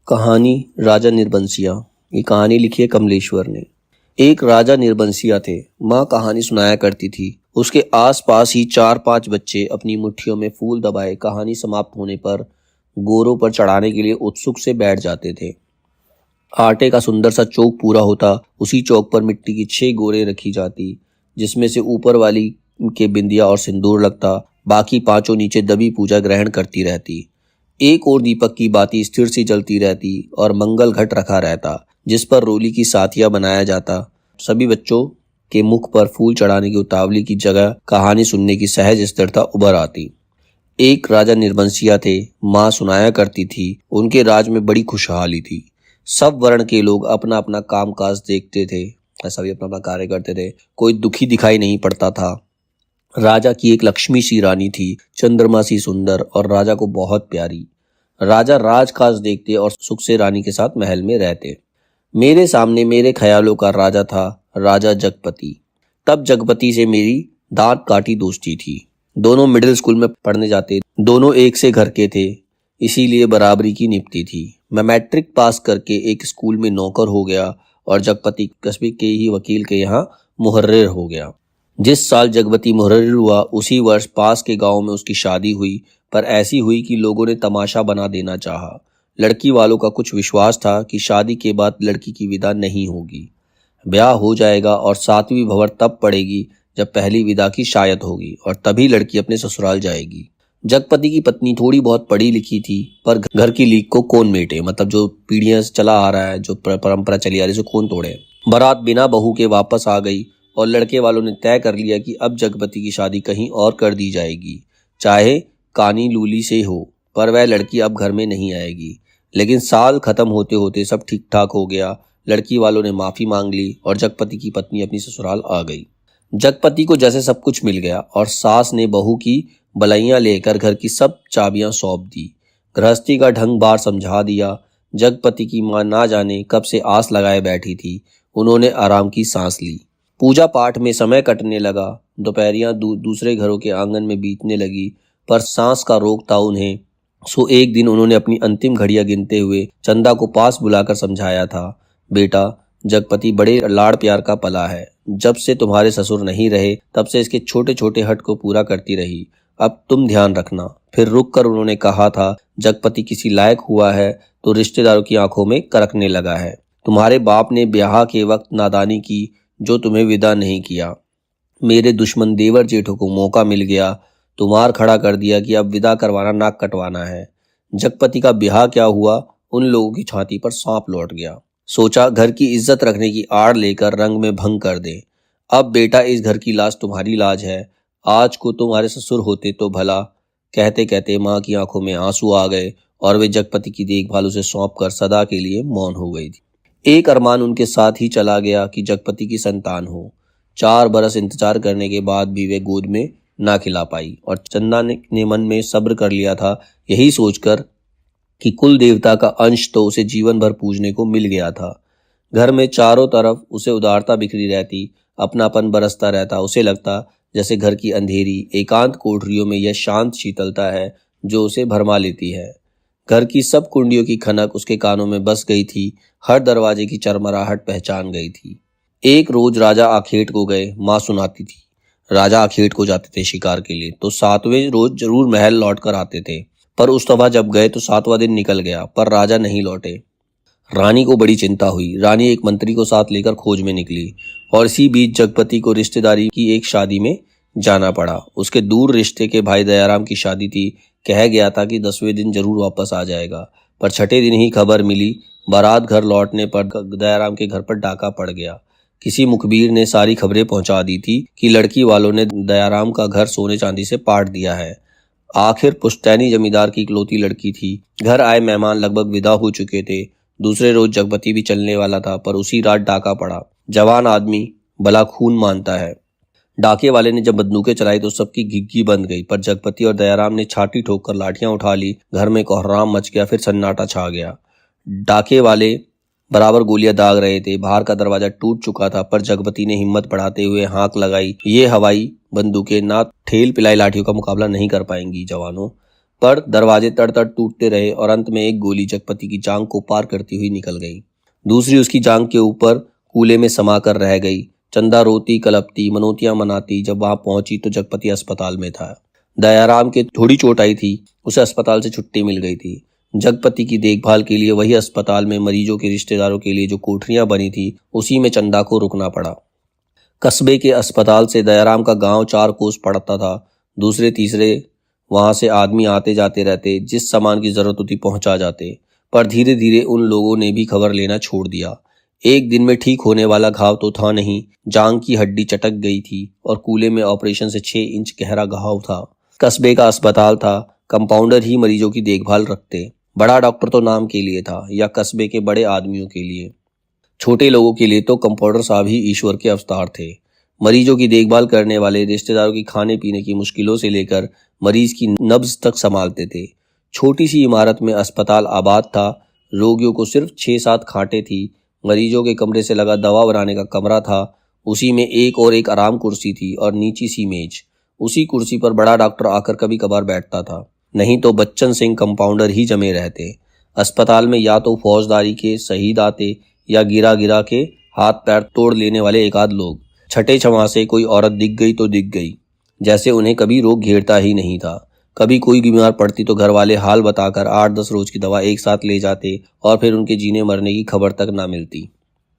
कहानी राजा निर्बंसिया। ये कहानी लिखी है कमलेश्वर ने। एक राजा निर्बंसिया थे। माँ कहानी सुनाया करती थी। उसके आसपास ही 4-5 बच्चे अपनी मुट्ठियों में फूल दबाए कहानी समाप्त होने पर गोरों पर चढ़ाने के लिए उत्सुक से बैठ जाते थे। आटे का सुंदर सा चौक पूरा होता। उसी चौक पर मिट्टी की 6 गोरे रखी जाती, जिसमें से ऊपर वाली के बिंदिया और सिंदूर लगता। बाकी 5 नीचे दबी पूजा ग्रहण करती रहती। एक और दीपक की बाती स्थिर सी जलती रहती और मंगल घट रखा रहता, जिस पर रोली की साथिया बनाया जाता। सभी बच्चों के मुख पर फूल चढ़ाने की उतावली की जगह कहानी सुनने की सहज स्थिरता उभर आती। एक राजा निर्बंसिया थे। माँ सुनाया करती थी। उनके राज में बड़ी खुशहाली थी। सब वर्ण के लोग अपना अपना कामकाज देखते थे। सभी अपना अपना कार्य करते थे। कोई दुखी दिखाई नहीं पड़ता था। राजा की एक लक्ष्मी सी रानी थी, चंद्रमा सी सुंदर और राजा को बहुत प्यारी। राजा राजकाज देखते और सुख से रानी के साथ महल में रहते। मेरे सामने मेरे ख्यालों का राजा था, राजा जगपति। तब जगपति से मेरी दांत काटी दोस्ती थी। दोनों मिडिल स्कूल में पढ़ने जाते, दोनों एक से घर के थे, इसीलिए बराबरी की निपटी थी। मैं मैट्रिक पास करके एक स्कूल में नौकर हो गया और जगपति कस्बे के ही वकील के यहाँ मुहर्रिर हो गया। जिस साल जगपति मुहर्रिर हुआ उसी वर्ष पास के गांव में उसकी शादी हुई, पर ऐसी हुई कि लोगों ने तमाशा बना देना चाहा। लड़की वालों का कुछ विश्वास था कि शादी के बाद लड़की की विदा नहीं होगी, ब्याह हो जाएगा और 7वीं भंवर तब पड़ेगी जब पहली विदा की शायद होगी और तभी लड़की अपने ससुराल जाएगी। जगपति की पत्नी थोड़ी बहुत पढ़ी लिखी थी, पर घर की लीक को कौन मेटे, मतलब जो पीढ़ियां चला आ रहा है, जो परंपरा चली आ रही है, कौन तोड़े। बारात बिना बहू के वापस आ गई और लड़के वालों ने तय कर लिया कि अब जगपति की शादी कहीं और कर दी जाएगी, चाहे कानी लूली से हो, पर वह लड़की अब घर में नहीं आएगी। लेकिन साल खत्म होते होते सब ठीक ठाक हो गया। लड़की वालों ने माफी मांग ली और जगपति की पत्नी अपनी ससुराल आ गई। जगपति को जैसे सब कुछ मिल गया और सास ने बहू की बलैयां लेकर घर की सब चाबियां सौंप दी। गृहस्थी का ढंग बार समझा दिया। जगपति की मां ना जाने कब से आस लगाए बैठी थी। उन्होंने आराम की सांस ली। पूजा पाठ में समय कटने लगा। दोपहरियां दूसरे घरों के आंगन में बीतने लगी, पर सांस का रोग था उन्हें। सो एक दिन उन्होंने अपनी अंतिम घड़ियां गिनते हुए चंदा को पास बुलाकर समझाया था, बेटा, जगपति बड़े लाड़ प्यार का पला है। जब से तुम्हारे ससुर नहीं रहे तब से इसके छोटे छोटे हट को पूरा करती रही। अब तुम ध्यान रखना। फिर रुक कर उन्होंने कहा था, जगपति किसी लायक हुआ है तो रिश्तेदारों की आंखों में करकने लगा है। तुम्हारे बाप ने ब्याह के वक्त नादानी की, जो तुम्हें विदा नहीं किया। मेरे दुश्मन देवर जेठों को मौका मिल गया तो मार खड़ा कर दिया कि अब विदा करवाना नाक कटवाना है। जगपति का ब्याह क्या हुआ, उन लोगों की छाती पर सांप लौट गया। सोचा घर की इज्जत रखने की आड़ लेकर रंग में भंग कर दे। अब बेटा इस घर की लाज तुम्हारी लाज है। आज को तुम्हारे ससुर होते तो भला। कहते कहते माँ की आंखों में आंसू आ गए और वे जगपति की देखभाल उसे सौंप कर सदा के लिए मौन हो गई थी। एक अरमान उनके साथ ही चला गया कि जगपति की संतान हो। 4 बरस इंतजार करने के बाद भी वे गोद में ना खिला पाई और चंदा ने मन में सब्र कर लिया था, यही सोचकर कि कुल देवता का अंश तो उसे जीवन भर पूजने को मिल गया था। घर में चारों तरफ उसे उदारता बिखरी रहती, अपनापन बरसता रहता। उसे लगता जैसे घर की अंधेरी एकांत कोठरियों में यह शांत शीतलता है जो उसे भरमा लेती है। घर की सब कुंडियों की खनक उसके कानों में बस गई थी। हर दरवाजे की चरमराहट पहचान गई थी। एक रोज राजा आखेट को गए। माँ सुनाती थी, राजा आखेट को जाते थे शिकार के लिए तो 7वें रोज जरूर महल लौट कर आते थे, पर उस दफा जब गए तो 7वां दिन निकल गया पर राजा नहीं लौटे। रानी को बड़ी चिंता हुई। रानी एक मंत्री को साथ लेकर खोज में निकली और इसी बीच जगपति को रिश्तेदारी की एक शादी में जाना पड़ा। उसके दूर रिश्ते के भाई दयाराम की शादी थी। कह गया था कि 10वें दिन जरूर वापस आ जाएगा, पर 6ठे दिन ही खबर मिली। बारात घर लौटने पर दयाराम के घर पर डाका पड़ गया। किसी मुखबिर ने सारी खबरें पहुंचा दी थी कि लड़की वालों ने दयाराम का घर सोने चांदी से पाट दिया है। आखिर पुश्तैनी जमींदार की इकलौती लड़की थी। घर आए मेहमान लगभग विदा हो चुके थे। दूसरे रोज जगपति भी चलने वाला था, पर उसी रात डाका पड़ा। जवान आदमी भला खून मानता है। डाके वाले ने जब बंदूकें चलाई तो सबकी घिग्गी बंद गई, पर जगपति और दयाराम ने छाती ठोककर लाठियां उठा ली। घर में कोहराम मच गया। फिर सन्नाटा छा गया। डाके वाले बराबर गोलियां दाग रहे थे। बाहर का दरवाजा टूट चुका था, पर जगपति ने हिम्मत बढ़ाते हुए हाँक लगाई, ये हवाई बंदूकें ना ठेल पिलाई लाठियों का मुकाबला नहीं कर पाएंगी जवानों। पर दरवाजे तड़-तड़ टूटते रहे और अंत में एक गोली जगपति की जांघ को पार करती हुई निकल गई। दूसरी उसकी जांघ के ऊपर कूले में समा कर रह गई। चंदा रोती कलपती मनोतियां मनाती जब वहां पहुंची तो जगपति अस्पताल में था। दयाराम के थोड़ी चोट आई थी, उसे अस्पताल से छुट्टी मिल गई थी। जगपति की देखभाल के लिए वही अस्पताल में मरीजों के रिश्तेदारों के लिए जो कोठरियां बनी थी, उसी में चंदा को रुकना पड़ा। कस्बे के अस्पताल से दयाराम का गांव 4 कोस पड़ता था। दूसरे तीसरे वहां से आदमी आते जाते रहते, जिस सामान की जरूरत होती पहुंचा जाते। पर धीरे धीरे उन लोगों ने भी खबर लेना छोड़ दिया। एक दिन में ठीक होने वाला घाव तो था नहीं, जांघ की हड्डी चटक गई थी और कूले में ऑपरेशन से 6 इंच गहरा घाव था। कस्बे का अस्पताल था, कंपाउंडर ही मरीजों की देखभाल रखते। बड़ा डॉक्टर तो नाम के लिए था या कस्बे के बड़े आदमियों के लिए। छोटे लोगों के लिए तो कंपाउंडर साहब ही ईश्वर के अवतार थे। मरीजों की देखभाल करने वाले रिश्तेदारों की खाने पीने की मुश्किलों से लेकर मरीज की नब्ज तक संभालते थे। छोटी सी इमारत में अस्पताल आबाद था। रोगियों को सिर्फ 6-7 खाटें थी। मरीजों के कमरे से लगा दवा बनाने का कमरा था। उसी में एक आराम कुर्सी थी और नीची सी मेज। उसी कुर्सी पर बड़ा डॉक्टर आकर कभी कभार बैठता था, नहीं तो बच्चन सिंह कंपाउंडर ही जमे रहते। अस्पताल में या तो फौजदारी के शहीद आते या गिरा गिरा के हाथ पैर तोड़ लेने वाले एक आध लोग। छठे छमाह से कोई औरत दिख गई तो दिख गई, जैसे उन्हें कभी रोग घेरता ही नहीं था। कभी कोई बीमार पड़ती तो घर वाले हाल बताकर 8-10 रोज की दवा एक साथ ले जाते और फिर उनके जीने मरने की खबर तक ना मिलती।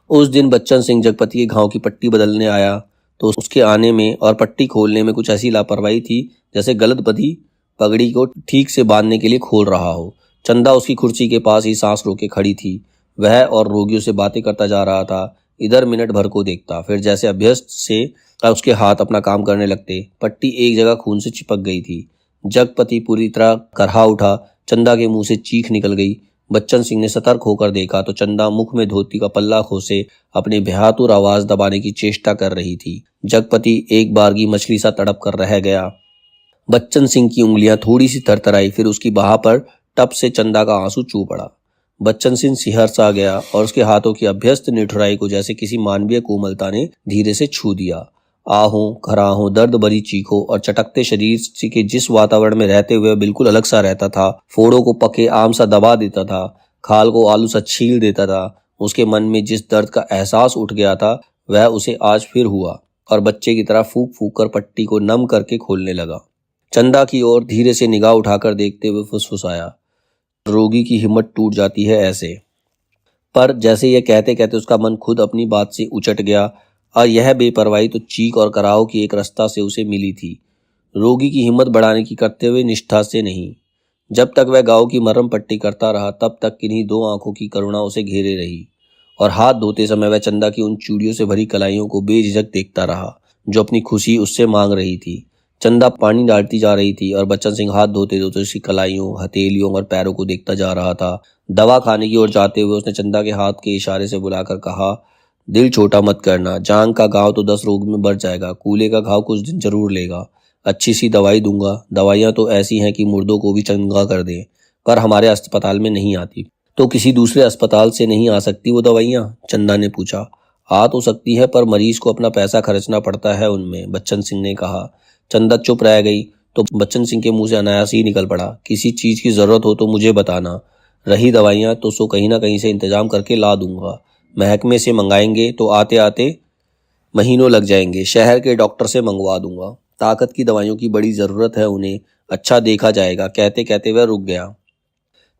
उस दिन बच्चन सिंह जगपति के घाव की पट्टी बदलने आया तो उसके आने में और पट्टी खोलने में कुछ ऐसी लापरवाही थी जैसे गलत बधी पगड़ी को ठीक से बांधने के लिए खोल रहा हो। चंदा उसकी कुर्सी के पास ही सांस रोके खड़ी थी। वह और रोगियों से बातें करता जा रहा था। इधर मिनट भर को देखता, फिर जैसे अभ्यस्त से उसके हाथ अपना काम करने लगते। पट्टी एक जगह खून से चिपक गई थी। जगपति पूरी तरह करहा उठा। चंदा के मुंह से चीख निकल गई। बच्चन सिंह ने सतर्क होकर देखा तो चंदा मुख में धोती का पल्ला खोसे अपने बेहातुर आवाज दबाने की चेष्टा कर रही थी। जगपति एक बारगी मछली सा तड़प कर रह गया। बच्चन सिंह की उंगलियां थोड़ी सी थरथराई, फिर उसकी बाह पर टप से चंदा का आंसू चू पड़ा। बच्चन सिंह सिहर सा गया और उसके हाथों की अभ्यस्त निठुराई को जैसे किसी मानवीय कोमलता ने धीरे से छू दिया। आहों खराहों दर्द भरी चीखों और चटकते शरीर के जिस वातावरण में रहते हुए बिल्कुल अलग सा रहता था, फोड़ों को पके आम सा दबा देता था, खाल को आलू सा छील देता था, उसके मन में जिस दर्द का एहसास उठ गया था वह उसे आज फिर हुआ और बच्चे की तरह फूक फूक कर पट्टी को नम करके खोलने लगा। चंदा की ओर धीरे से निगाह उठाकर देखते हुए फुसफुसाया, रोगी की हिम्मत टूट जाती है ऐसे। पर जैसे यह कहते कहते उसका मन खुद अपनी बात से उचट गया और यह बेपरवाही तो चीख और कराहो की एक रास्ता से उसे मिली थी, रोगी की हिम्मत बढ़ाने की करते हुए निष्ठा से नहीं। जब तक वह गांव की मरहम पट्टी करता रहा तब तक किन्हीं 2 आंखों की करुणा उसे घेरे रही और हाथ धोते समय वह चंदा की उन चूड़ियों से भरी कलाइयों को बेझिझक देखता रहा जो अपनी खुशी उससे मांग रही थी। चंदा पानी डालती जा रही थी और बच्चन सिंह हाथ धोते धोते उसकी कलाइयों, हथेलियों और पैरों को देखता जा रहा था। दवा खाने की ओर जाते हुए उसने चंदा के हाथ के इशारे से बुलाकर कहा, दिल छोटा मत करना, जांग का घाव तो 10 रोग में बढ़ जाएगा, कूले का घाव कुछ दिन जरूर लेगा, अच्छी सी दवाई दूंगा। दवाइयां तो ऐसी हैं कि मुर्दों को भी चंगा कर दें, पर हमारे अस्पताल में नहीं आती। तो किसी दूसरे अस्पताल से नहीं आ सकती वो दवाइयां? चंदा ने पूछा। आ तो सकती है, पर मरीज को अपना पैसा खर्चना पड़ता है उनमें, बच्चन सिंह ने कहा। चंदा चुप रह गई तो बच्चन सिंह के मुंह से अनायास ही निकल पड़ा, किसी चीज की जरूरत हो तो मुझे बताना, रही दवाइयां तो सो कहीं ना कहीं से इंतजाम करके ला दूंगा। महकमे से मंगाएंगे तो आते आते महीनों लग जाएंगे, शहर के डॉक्टर से मंगवा दूंगा, ताकत की दवाइयों की बड़ी जरूरत है उन्हें, अच्छा देखा जाएगा। कहते कहते वह रुक गया।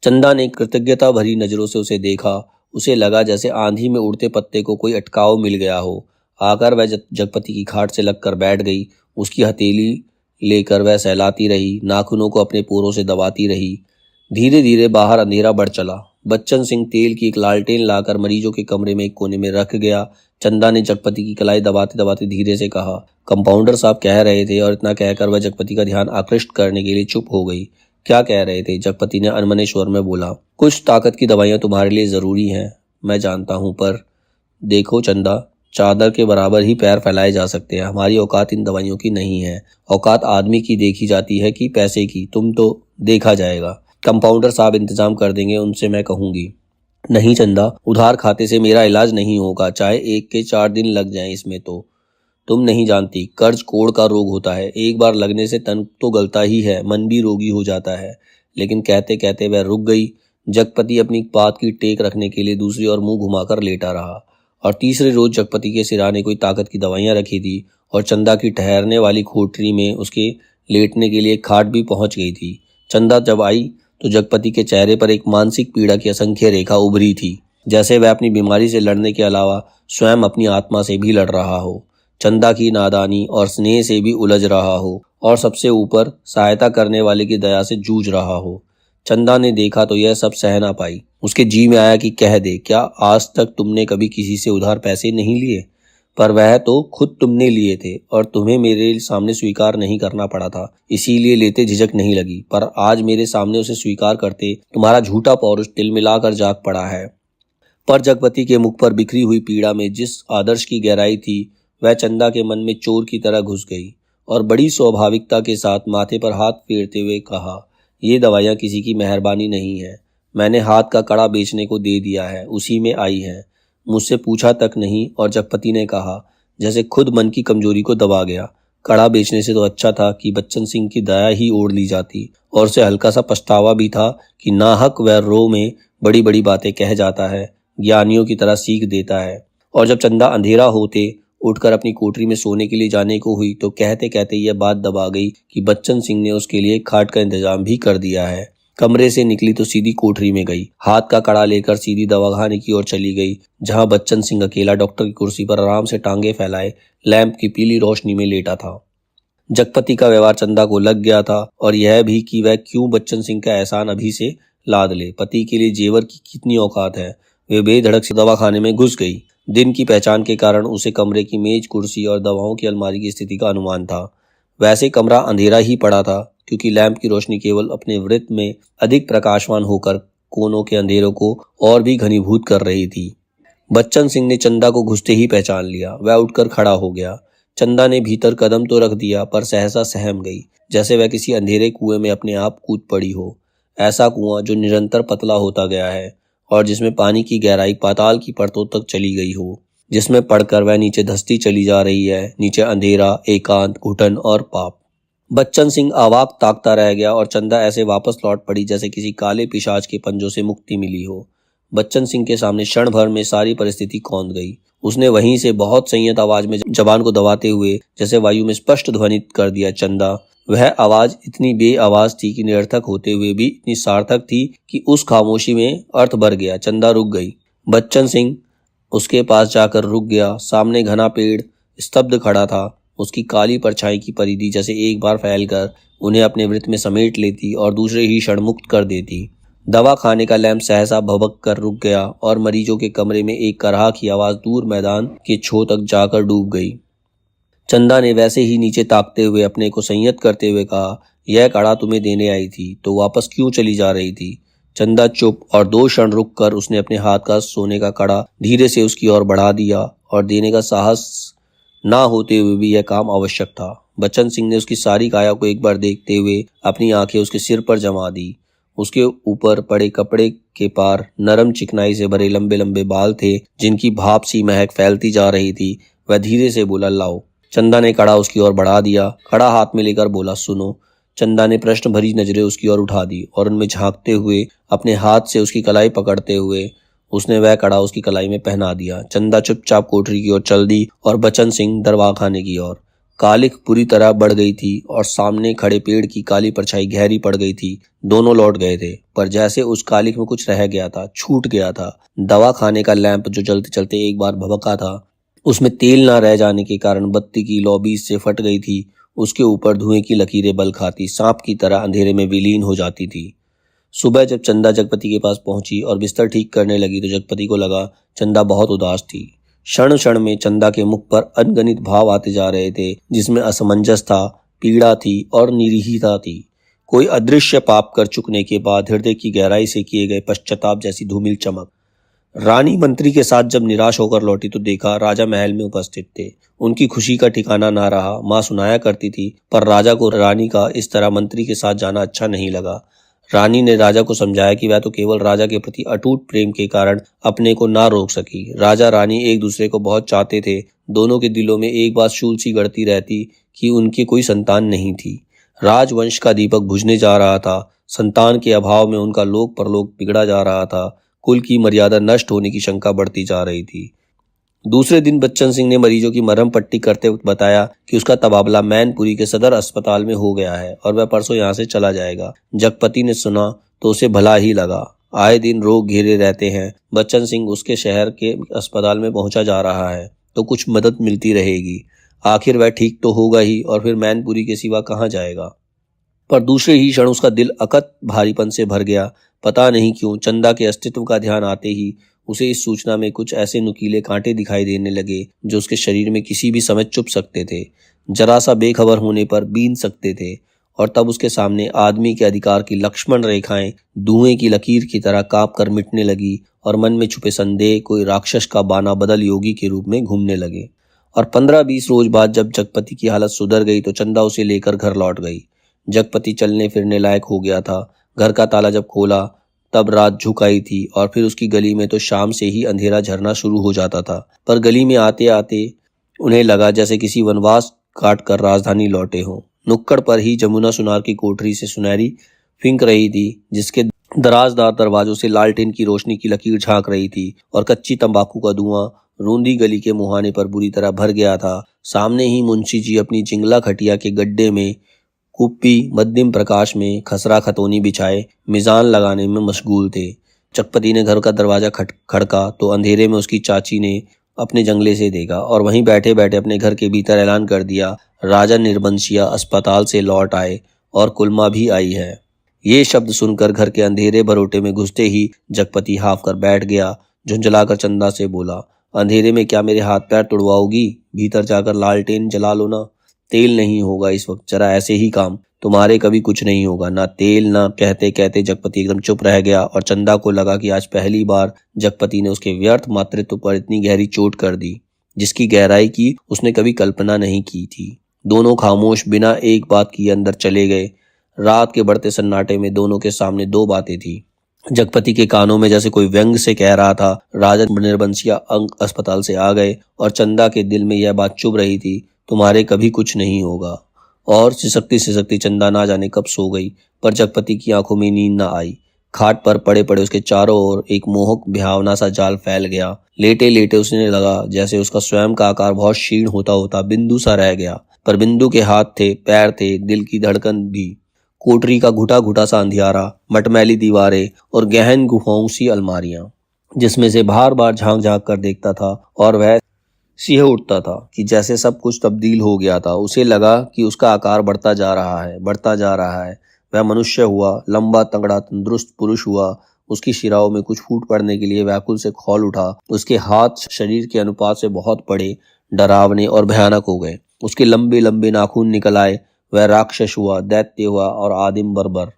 चंदा ने कृतज्ञता भरी नजरों से उसे देखा। उसे लगा जैसे आंधी में उड़ते पत्ते को कोई अटकाव मिल गया हो। आकर वह जगपति की खाट से लगकर बैठ गई। उसकी हथेली लेकर वह सहलाती रही, नाखूनों को अपने पोरों से दबाती रही। धीरे धीरे बाहर अंधेरा बढ़ चला। बच्चन सिंह तेल की एक लालटेन लाकर मरीजों के कमरे में एक कोने में रख गया। चंदा ने जगपति की कलाई दबाते दबाते धीरे से कहा, कंपाउंडर साहब कह रहे थे, और इतना कहकर वह जगपति का ध्यान आकृष्ट करने के लिए चुप हो गई। क्या कह रहे थे? जगपति ने अनमने स्वर में बोला, कुछ ताकत की दवाइयां तुम्हारे लिए जरूरी हैं, मैं जानता हूं, पर देखो चंदा, चादर के बराबर ही पैर फैलाए जा सकते हैं। हमारी औकात इन दवाइयों की नहीं है। औकात आदमी की देखी जाती है कि पैसे की? तुम तो देखा जाएगा, कंपाउंडर साहब इंतजाम कर देंगे, उनसे मैं कहूंगी। नहीं चंदा, उधार खाते से मेरा इलाज नहीं होगा, चाहे 1 के 4 दिन लग जाएं इसमें तो। तुम नहीं जानती, कर्ज कोढ़ का रोग होता है। एक बार लगने से तन तो गलता ही है, मन भी रोगी हो जाता है। लेकिन कहते कहते वह रुक गई। जगपति अपनी बात की टेक रखने के लिए दूसरी ओर मुंह घुमाकर लेटा रहा। और तीसरे रोज जगपति के सिरहाने कोई ताकत की दवाइयां रखी थी और चंदा की ठहरने वाली कोठरी में उसके लेटने के लिए खाट भी पहुंच गई थी। चंदा जब आई तो जगपति के चेहरे पर एक मानसिक पीड़ा की असंख्य रेखा उभरी थी, जैसे वह अपनी बीमारी से लड़ने के अलावा स्वयं अपनी आत्मा से भी लड़ रहा हो, चंदा की नादानी और स्नेह से भी उलझ रहा हो, और सबसे ऊपर सहायता करने वाले की दया से जूझ रहा हो। चंदा ने देखा तो यह सब सह ना पाई। उसके जी में आया कि कह दे, क्या आज तक तुमने कभी किसी से उधार पैसे नहीं लिए? पर वह तो खुद तुमने लिए थे और तुम्हें मेरे सामने स्वीकार नहीं करना पड़ा था, इसीलिए लेते झिझक नहीं लगी। पर आज मेरे सामने उसे स्वीकार करते तुम्हारा झूठा पौरुष तिलमिलाकर जाग पड़ा है। पर जगपति के मुख पर बिखरी हुई पीड़ा में जिस आदर्श की गहराई थी, वह चंदा के मन में चोर की तरह घुस गई और बड़ी स्वाभाविकता के साथ माथे पर हाथ फेरते हुए कहा, ये दवाइयाँ किसी की मेहरबानी नहीं है। मैंने हाथ का कड़ा बेचने को दे दिया है, उसी में आई है, मुझसे पूछा तक नहीं। और जगपति ने कहा, जैसे खुद मन की कमजोरी को दबा गया, कड़ा बेचने से तो अच्छा था कि बच्चन सिंह की दया ही ओढ़ ली जाती। और उसे हल्का सा पछतावा भी था कि नाहक वह रो में बड़ी बड़ी बातें कह जाता है, ज्ञानियों की तरह सीख देता है। और जब चंदा अंधेरा होते उठकर अपनी कोठरी में सोने के लिए जाने को हुई तो कहते कहते यह बात दबा गई कि बच्चन सिंह ने उसके लिए खाट का इंतजाम भी कर दिया है। कमरे से निकली तो सीधी कोठरी में गई, हाथ का कड़ा लेकर सीधी दवाखाने की ओर चली गई, जहां बच्चन सिंह अकेला डॉक्टर की कुर्सी पर आराम से टांगे फैलाए लैंप की पीली रोशनी में लेटा था। जगपति का व्यवहार चंदा को लग गया था, और यह भी कि वह क्यों बच्चन सिंह का एहसान अभी से लाद ले। पति के लिए जेवर की कितनी औकात है। वे बेधड़क से दवाखाने में घुस गई। दिन की पहचान के कारण उसे कमरे की मेज, कुर्सी और दवाओं की अलमारी की स्थिति का अनुमान था। वैसे कमरा अंधेरा ही पड़ा था, क्योंकि लैंप की रोशनी केवल अपने वृत्त में अधिक प्रकाशवान होकर कोनों के अंधेरों को और भी घनीभूत कर रही थी। बच्चन सिंह ने चंदा को घुसते ही पहचान लिया। वह उठकर खड़ा हो गया। चंदा ने भीतर कदम तो रख दिया, पर सहसा सहम गई, जैसे वह किसी अंधेरे कुएं में अपने आप कूद पड़ी हो। ऐसा कुआं जो निरंतर पतला होता गया है और जिसमें पानी की गहराई पाताल की परतों तक चली गई हो, जिसमें पड़कर वह नीचे धंसती चली जा रही है। नीचे अंधेरा, एकांत, घुटन और पाप। बच्चन सिंह अवाक ताकता रह गया और चंदा ऐसे वापस लौट पड़ी जैसे किसी काले पिशाच के पंजों से मुक्ति मिली हो। बच्चन सिंह के सामने क्षण भर में सारी परिस्थिति कौंध गई। उसने वहीं से बहुत संयत आवाज में जबान को दबाते हुए जैसे वायु में स्पष्ट ध्वनित कर दिया, चंदा। वह आवाज इतनी बे आवाज थी कि निरर्थक होते हुए भी इतनी सार्थक थी कि उस खामोशी में अर्थ भर गया। चंदा रुक गई। बच्चन सिंह उसके पास जाकर रुक गया। सामने घना पेड़ स्तब्ध खड़ा था। उसकी काली परछाई की परिधि जैसे एक बार फैलकर उन्हें अपने वृत्त में समेट लेती और दूसरे ही क्षण मुक्त कर देती। दवा खाने का लैंप सहसा भभक कर रुक गया और मरीजों के कमरे में एक कराह की आवाज दूर मैदान के छो तक जाकर डूब गई। चंदा ने वैसे ही नीचे ताकते हुए अपने को संयत करते हुए कहा, यह कड़ा तुम्हें देने आई थी तो वापस क्यों चली जा रही थी? चंदा चुप, और 2 क्षण रुक कर उसने अपने हाथ का सोने का कड़ा धीरे से उसकी ओर बढ़ा दिया, और देने का साहस ना होते हुए भी यह काम आवश्यक था। बच्चन सिंह ने उसकी सारी काया को एक बार देखते हुए अपनी आंखें उसके सिर पर जमा दी। उसके ऊपर पड़े कपड़े के पार नरम चिकनाई से भरे लंबे लंबे बाल थे, जिनकी भाप सी महक फैलती जा रही थी। वह धीरे से बोला, लाओ। चंदा ने कड़ा उसकी ओर बढ़ा दिया। कड़ा हाथ में लेकर बोला, सुनो। चंदा ने प्रश्न भरी नजरें उसकी ओर उठा दी और उनमें झांकते हुए अपने हाथ से उसकी कलाई पकड़ते हुए उसने वह कड़ा उसकी कलाई में पहना दिया। चंदा चुपचाप कोठरी की ओर चल दी और बच्चन सिंह दरवाखाने की ओर। कालिख पूरी तरह बढ़ गई थी और सामने खड़े पेड़ की काली परछाई गहरी पड़ गई थी। दोनों लौट गए थे, पर जैसे उस कालिख में कुछ रह गया था, छूट गया था। दवा खाने का लैंप जो चलते चलते एक बार भभका था, उसमें तेल न रह जाने के कारण बत्ती की लौ बीच से फट गई थी। उसके ऊपर धुएं की लकीरें बल खाती सांप की तरह अंधेरे में विलीन हो जाती थी। सुबह जब चंदा जगपति के पास पहुंची और बिस्तर ठीक करने लगी तो जगपति को लगा चंदा बहुत उदास थी। क्षण क्षण में चंदा के मुख पर अनगणित भाव आते जा रहे थे, जिसमें असमंजस था, पीड़ा थी और निरीहता थी। कोई अदृश्य पाप कर चुकने के बाद हृदय की गहराई से किए गए पश्चाताप जैसी धूमिल चमक। रानी मंत्री के साथ जब निराश होकर लौटी तो देखा राजा महल में उपस्थित थे। उनकी खुशी का ठिकाना ना रहा। माँ सुनाया करती थी, पर राजा को रानी का इस तरह मंत्री के साथ जाना अच्छा नहीं लगा। रानी ने राजा को समझाया कि वह तो केवल राजा के प्रति अटूट प्रेम के कारण अपने को ना रोक सकी। राजा रानी एक दूसरे को बहुत चाहते थे। दोनों के दिलों में एक बात शूल सी गढ़ती रहती कि उनकी कोई संतान नहीं थी। राजवंश का दीपक बुझने जा रहा था। संतान के अभाव में उनका लोक परलोक बिगड़ा जा रहा था। कुल की मर्यादा नष्ट होने की शंका बढ़ती जा रही थी। दूसरे दिन बच्चन सिंह ने मरीजों की मरहम पट्टी करते वक्त बताया कि उसका तबादला मैनपुरी के सदर अस्पताल में हो गया है और वह परसों यहाँ से चला जाएगा। जगपति ने सुना तो उसे भला ही लगा। आए दिन रोग घेरे रहते हैं। बच्चन सिंह उसके शहर के अस्पताल में पहुंचा जा रहा है तो कुछ मदद मिलती रहेगी। आखिर वह ठीक तो होगा ही और फिर मैनपुरी के सिवा कहाँ जाएगा। पर दूसरे ही क्षण उसका दिल अकत भारीपन से भर गया। पता नहीं क्यों चंदा के अस्तित्व का ध्यान आते ही उसे इस सूचना में कुछ ऐसे नुकीले कांटे दिखाई देने लगे जो उसके शरीर में किसी भी समय चुभ सकते थे, जरा सा बेखबर होने पर बीन सकते थे। और तब उसके सामने आदमी के अधिकार की लक्ष्मण रेखाएं धुएं की लकीर की तरह कांप कर मिटने लगी और मन में छुपे संदेह कोई राक्षस का बाना बदल योगी के रूप में घूमने लगे। और 15-20 रोज बाद जब जगपति की हालत सुधर गई तो चंदा उसे लेकर घर लौट गई। जगपति चलने फिरने लायक हो गया था। घर का ताला जब खोला तब रात झुक आई थी और फिर उसकी गली में तो शाम से ही अंधेरा झरना शुरू हो जाता था। पर गली में आते आते उन्हें लगा जैसे किसी वनवास काट कर राजधानी लौटे हों। नुक्कड़ पर ही जमुना सुनार की कोठरी से सुनहरी फिंक रही थी, जिसके दराजदार दरवाजों से लालटेन की रोशनी की लकीर झांक रही थी और कच्ची तंबाकू का धुआं रूंदी गली के मुहाने पर बुरी तरह भर गया था। सामने ही मुंशी जी अपनी जिंगला खटिया के गड्ढे में कुप्पी मध्यम प्रकाश में खसरा खतौनी बिछाए मिजान लगाने में मशगूल थे। जगपति ने घर का दरवाजा खड़का तो अंधेरे में उसकी चाची ने अपने जंगले से देखा और वहीं बैठे बैठे अपने घर के भीतर ऐलान कर दिया, राजा निर्बंसिया अस्पताल से लौट आए और कुलमा भी आई है। ये शब्द सुनकर घर के अंधेरे भरोटे में घुसते ही जगपति हाफ कर बैठ गया। झुंझलाकर चंदा से बोला, अंधेरे में क्या मेरे हाथ पैर तुड़वाओगी? भीतर जाकर लालटेन जला लो ना। तेल नहीं होगा इस वक्त, जरा ऐसे ही काम। तुम्हारे कभी कुछ नहीं होगा, ना तेल ना। कहते कहते जगपति एकदम चुप रह गया और चंदा को लगा कि आज पहली बार जगपति ने उसके व्यर्थ मातृत्व पर इतनी गहरी चोट कर दी जिसकी गहराई की उसने कभी कल्पना नहीं की थी। दोनों खामोश बिना एक बात किए अंदर चले गए। रात के बढ़ते सन्नाटे में दोनों के सामने दो बातें थी। जगपति के कानों में जैसे कोई व्यंग से कह रहा था, राजा निर्बंसिया अंग अस्पताल से आ गए, और चंदा के दिल में यह बात चुभ रही थी, तुम्हारे कभी कुछ नहीं होगा। और सिसकती चंदा ना जाने कब सो गई, पर जगपति की आंखों में नींद ना आई। खाट पर पड़े पड़े उसके चारों ओर एक मोहक भयावना सा जाल फैल गया। लेटे लेटे उसने लगा जैसे उसका स्वयं का आकार बहुत क्षीण होता होता बिंदु सा रह गया। पर बिंदु के हाथ थे, पैर थे, दिल की धड़कन भी। कोठरी का घुटा घुटा सा अंधियारा, मटमैली दीवारें और गहन गुफाओं सी अलमारियां, जिसमें से बार बार झांक झांक कर देखता था और वह सिंह उठता था कि जैसे सब कुछ तब्दील हो गया था। उसे लगा कि उसका आकार बढ़ता जा रहा है, बढ़ता जा रहा है। वह मनुष्य हुआ, लंबा तंगड़ा तंदुरुस्त पुरुष हुआ। उसकी शिराओं में कुछ फूट पड़ने के लिए व्याकुल से खौल उठा। उसके हाथ शरीर के अनुपात से बहुत बड़े, डरावने और भयानक हो गए। उसके लंबे लंबे नाखून निकल आए। वह राक्षस हुआ, दैत्य हुआ और आदिम बर्बर।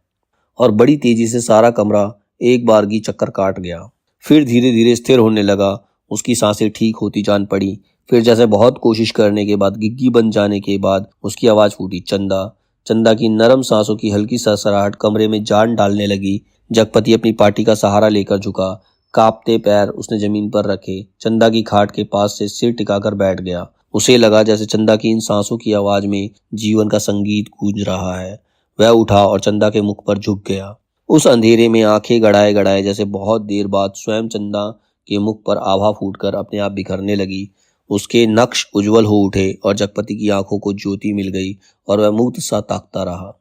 और बड़ी तेजी से सारा कमरा एक बारगी चक्कर काट गया। फिर धीरे धीरे स्थिर होने लगा। उसकी सांसें ठीक होती जान पड़ी। फिर जैसे बहुत कोशिश करने के बाद, गिग्गी बन जाने के बाद, उसकी आवाज फूटी, चंदा। चंदा की नरम सांसों की हल्की सरसराहट कमरे में जान डालने लगी। जगपति अपनी पार्टी का सहारा लेकर झुका। कांपते पैर उसने जमीन पर रखे। चंदा की खाट के पास से सिर टिकाकर बैठ गया। उसे लगा जैसे चंदा की इन सांसों की आवाज में जीवन का संगीत गूंज रहा है। वह उठा और चंदा के मुख पर झुक गया। उस अंधेरे में आंखें गड़ाए गड़ाए जैसे बहुत देर बाद स्वयं चंदा के मुख पर आभा फूटकर अपने आप बिखरने लगी। उसके नक्श उज्जवल हो उठे और जगपति की आंखों को ज्योति मिल गई और वह मुक्त सा ताकता रहा।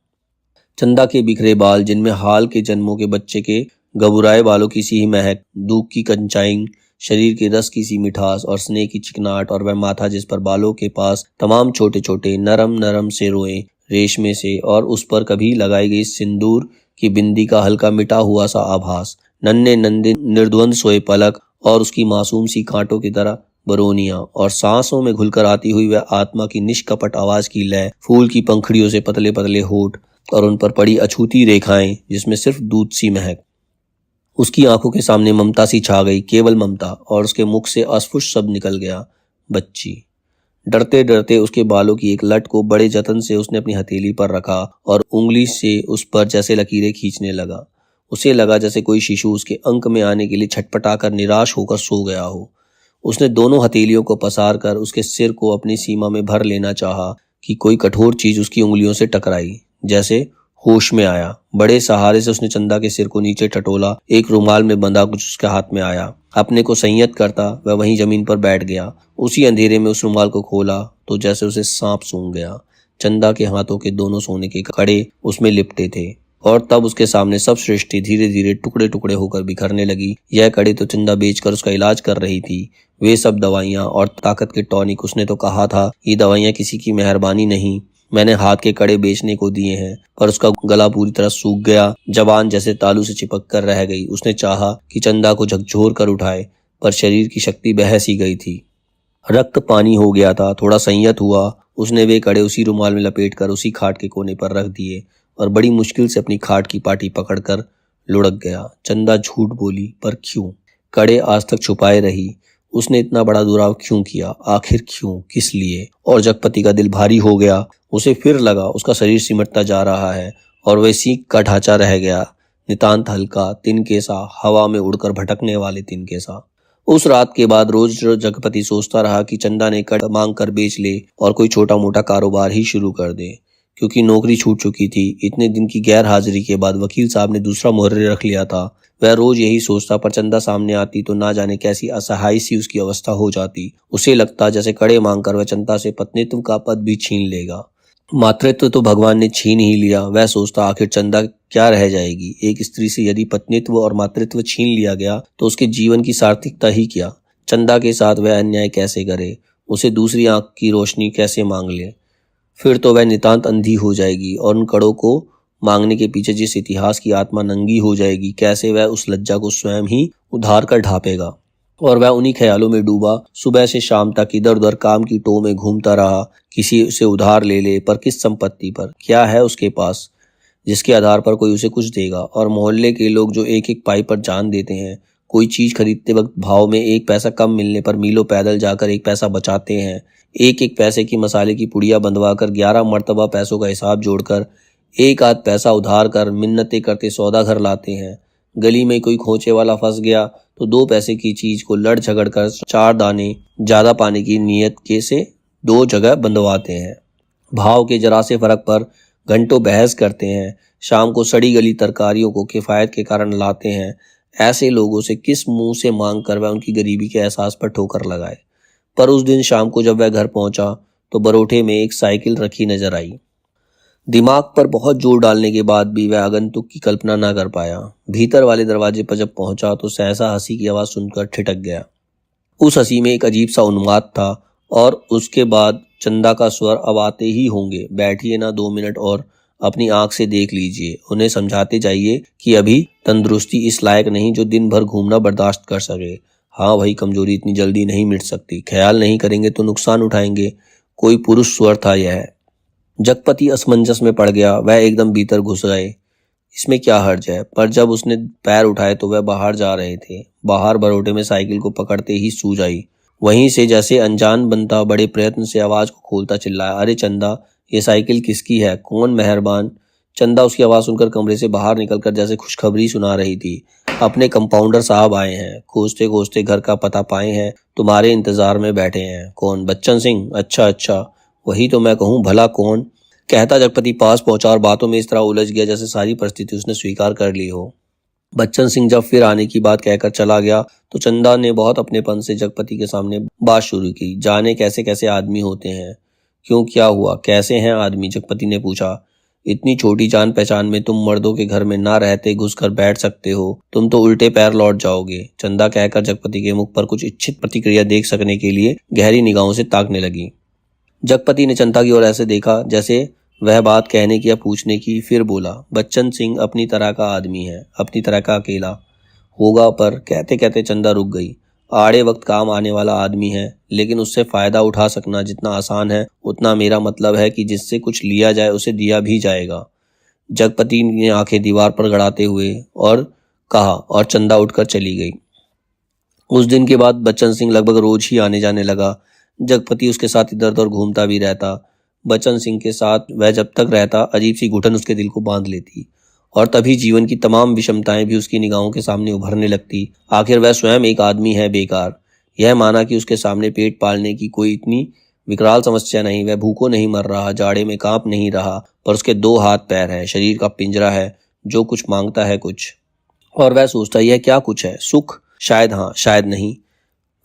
चंदा के बिखरे बाल, जिनमें हाल के जन्मों के बच्चे के गबुराए बालों की सी ही महक, दूध की कंचाइन, शरीर के रस की सी मिठास और स्नेह की चिकनाहट, और वह माथा जिस पर बालों के पास तमाम छोटे छोटे नरम नरम से रोए रेशमे से, और उस पर कभी लगाई गई सिंदूर की बिंदी का हल्का मिटा हुआ सा आभास, नन्हे नंदे निर्द्वंद सोए पलक और उसकी मासूम सी कांटों की तरह बरोनियां, और सांसों में घुलकर आती हुई वह आत्मा की निष्कपट आवाज की लय, फूल की पंखड़ियों से पतले पतले होठ और उन पर पड़ी अछूती रेखाएं जिसमें सिर्फ दूध सी महक। उसकी आंखों के सामने ममता सी छा गई, केवल ममता, और उसके मुख से अस्फुट शब्द निकल गया, बच्ची। डरते डरते उसके बालों की एक लट को बड़े जतन से उसने अपनी हथेली पर रखा और उंगली से उस पर जैसे लकीरें खींचने लगा। उसे लगा जैसे कोई शिशु उसके अंक में आने के लिए छटपटाकर निराश होकर सो गया हो। उसने दोनों हथेलियों को पसार कर उसके सिर को अपनी सीमा में भर लेना चाहा कि कोई कठोर चीज उसकी उंगलियों से टकराई। जैसे होश में आया, बड़े सहारे से उसने चंदा के सिर को नीचे टटोला। एक रुमाल में बंधा कुछ उसके हाथ में आया। अपने को संयत करता वह वहीं जमीन पर बैठ गया। उसी अंधेरे में उस रुमाल को खोला तो जैसे उसे सांप सूंघ गया। चंदा के हाथों के दोनों सोने के कड़े उसमें लिपटे थे और तब उसके सामने सब सृष्टि धीरे धीरे टुकड़े टुकड़े होकर बिखरने लगी। यह कड़े तो चंदा बेचकर उसका इलाज कर रही थी, वे सब दवाइयां और ताकत के टॉनिक। उसने तो कहा था ये दवाइयां किसी की मेहरबानी नहीं, मैंने हाथ के कड़े बेचने को दिए हैं। पर उसका गला पूरी तरह सूख गया, जबान जैसे तालू से चिपक कर रह गई। उसने चाहा कि चंदा को झकझोर कर उठाए, पर शरीर की शक्ति बह सी गई थी। रक्त पानी हो गया था। थोड़ा संयत हुआ, उसने वे कड़े उसी रुमाल में लपेटकर उसी खाट के कोने पर रख दिए और बड़ी मुश्किल से अपनी खाट की पाटी पकड़कर लुढ़क गया। चंदा झूठ बोली, पर क्यों? कड़े आज तक छुपाए रही। उसने इतना बड़ा दुराव क्यों किया? आखिर क्यों? किस लिए? और जगपति का दिल भारी हो गया। उसे फिर लगा उसका शरीर सिमटता जा रहा है और वह सीख का ढांचा रह गया, नितांत हल्का, तिनके सा, हवा में उड़कर भटकने वाले तिनके सा। उस रात के बाद रोज रोज जगपति सोचता रहा कि चंदा ने कड़ मांग कर बेच ले और कोई छोटा मोटा कारोबार ही शुरू कर दे, क्योंकि नौकरी छूट चुकी थी। इतने दिन की गैर हाजिरी के बाद वकील साहब ने दूसरा मुहर्रिर रख लिया था। वह रोज यही सोचता, पर चंदा सामने आती तो ना जाने कैसी असहाय सी उसकी अवस्था हो जाती। उसे लगता जैसे कड़े मांगकर वह चंदा से पत्नीत्व का पद भी छीन लेगा। मातृत्व तो भगवान ने छीन ही लिया। वह सोचता आखिर चंदा क्या रह जाएगी। एक स्त्री से यदि पत्नीत्व और मातृत्व छीन लिया गया तो उसके जीवन की सार्थकता ही क्या। चंदा के साथ वह अन्याय कैसे करे, उसे दूसरी आंख की रोशनी कैसे मांग ले। फिर तो वह नितांत अंधी हो जाएगी और उन कड़ों को मांगने के पीछे जिस इतिहास की आत्मा नंगी हो जाएगी, कैसे वह उस लज्जा को स्वयं ही उधार कर ढांपेगा। और वह उन्हीं ख्यालों में डूबा सुबह से शाम तक इधर उधर काम की टो में घूमता रहा। किसी से उधार ले ले, पर किस संपत्ति पर? क्या है उसके पास जिसके आधार पर कोई उसे कुछ देगा? और मोहल्ले के लोग जो एक एक पाई पर जान देते हैं, कोई चीज खरीदते वक्त भाव में एक पैसा कम मिलने पर मीलों पैदल जाकर एक पैसा बचाते हैं। एक एक पैसे की मसाले की पुड़िया बंधवाकर 11 मर्तबा पैसों का हिसाब जोड़कर एक आध पैसा उधार कर मिन्नतें करते सौदा घर लाते हैं। गली में कोई खोचे वाला फंस गया तो 2 पैसे की चीज को लड़ झगड़ कर 4 दाने ज्यादा पाने की नीयत के से 2 जगह बंधवाते हैं। भाव के जरा से फर्क पर घंटों बहस करते हैं। शाम को सड़ी गली तरकारियों को किफायत के कारण लाते हैं। ऐसे लोगों से किस मुंह से मांग कर वह उनकी गरीबी के एहसास पर ठोकर लगाए। पर उस दिन शाम को जब वह घर पहुंचा तो बरोठे में एक साइकिल रखी नजर आई। दिमाग पर बहुत जोर डालने के बाद भी वह आगंतुक की कल्पना न कर पाया। भीतर वाले दरवाजे पर जब पहुंचा तो सहसा हंसी की आवाज सुनकर ठिठक गया। उस हंसी में एक अजीब सा उन्माद था और उसके बाद चंदा का स्वर, अब आते ही होंगे, बैठिए ना 2 मिनट और अपनी आंख से देख लीजिए। उन्हें समझाते जाइए कि अभी तंदुरुस्ती इस लायक नहीं जो दिन भर घूमना बर्दाश्त कर सके। हाँ भाई, कमजोरी इतनी जल्दी नहीं मिट सकती, ख्याल नहीं करेंगे तो नुकसान उठाएंगे। कोई पुरुष स्वर था यह। जगपति असमंजस में पड़ गया। वह एकदम भीतर घुस गए, इसमें क्या हर्ज है? पर जब उसने पैर उठाए तो वह बाहर जा रहे थे। बाहर बरोटे में साइकिल को पकड़ते ही सूझ आई। वहीं से जैसे अनजान बनता बड़े प्रयत्न से आवाज को खोलता चिल्लाया, अरे चंदा, ये साइकिल किसकी है? कौन मेहरबान? चंदा उसकी आवाज सुनकर कमरे से बाहर निकलकर जैसे खुशखबरी सुना रही थी, अपने कंपाउंडर साहब आए हैं, खोजते खोजते घर का पता पाए हैं, तुम्हारे इंतजार में बैठे हैं। कौन? बच्चन सिंह? अच्छा अच्छा, वही तो मैं कहूँ, भला कौन? कहता जगपति पास पहुंचा और बातों में इस तरह उलझ गया जैसे सारी परिस्थिति उसने स्वीकार कर ली हो। बच्चन सिंह जब फिर आने की बात कहकर चला गया तो चंदा ने बहुत अपनेपन से जगपति के सामने बात शुरू की। जाने कैसे कैसे आदमी होते हैं। क्यों, क्या हुआ? कैसे हैं आदमी? जगपति ने पूछा। इतनी छोटी जान पहचान में तुम मर्दों के घर में ना रहते घुस कर बैठ सकते हो, तुम तो उल्टे पैर लौट जाओगे। चंदा कहकर जगपति के मुख पर कुछ इच्छित प्रतिक्रिया देख सकने के लिए गहरी निगाहों से ताकने लगी। जगपति ने चंदा की ओर ऐसे देखा जैसे वह बात कहने की या पूछने की, फिर बोला, बच्चन सिंह अपनी तरह का आदमी है, अपनी तरह का अकेला होगा। पर कहते कहते चंदा रुक गई। आड़े वक्त काम आने वाला आदमी है, लेकिन उससे फायदा उठा सकना जितना आसान है उतना मेरा मतलब है कि जिससे कुछ लिया जाए उसे दिया भी जाएगा। जगपति ने आंखें दीवार पर गड़ाते हुए और कहा, और चंदा उठकर चली गई। उस दिन के बाद बच्चन सिंह लगभग रोज ही आने जाने लगा। जगपति उसके साथ इधर उधर घूमता भी रहता। बच्चन सिंह के साथ वह जब तक रहता, अजीब सी घुटन उसके दिल को बांध लेती और तभी जीवन की तमाम विषमताएं भी उसकी निगाहों के सामने उभरने लगती। आखिर वह स्वयं एक आदमी है बेकार। यह माना कि उसके सामने पेट पालने की कोई इतनी विकराल समस्या नहीं। वह भूखों नहीं मर रहा, जाड़े में कांप नहीं रहा, पर उसके 2 हाथ पैर है, शरीर का पिंजरा है जो कुछ मांगता है कुछ। और वह सोचता यह क्या कुछ है? सुख? शायद हाँ, शायद नहीं।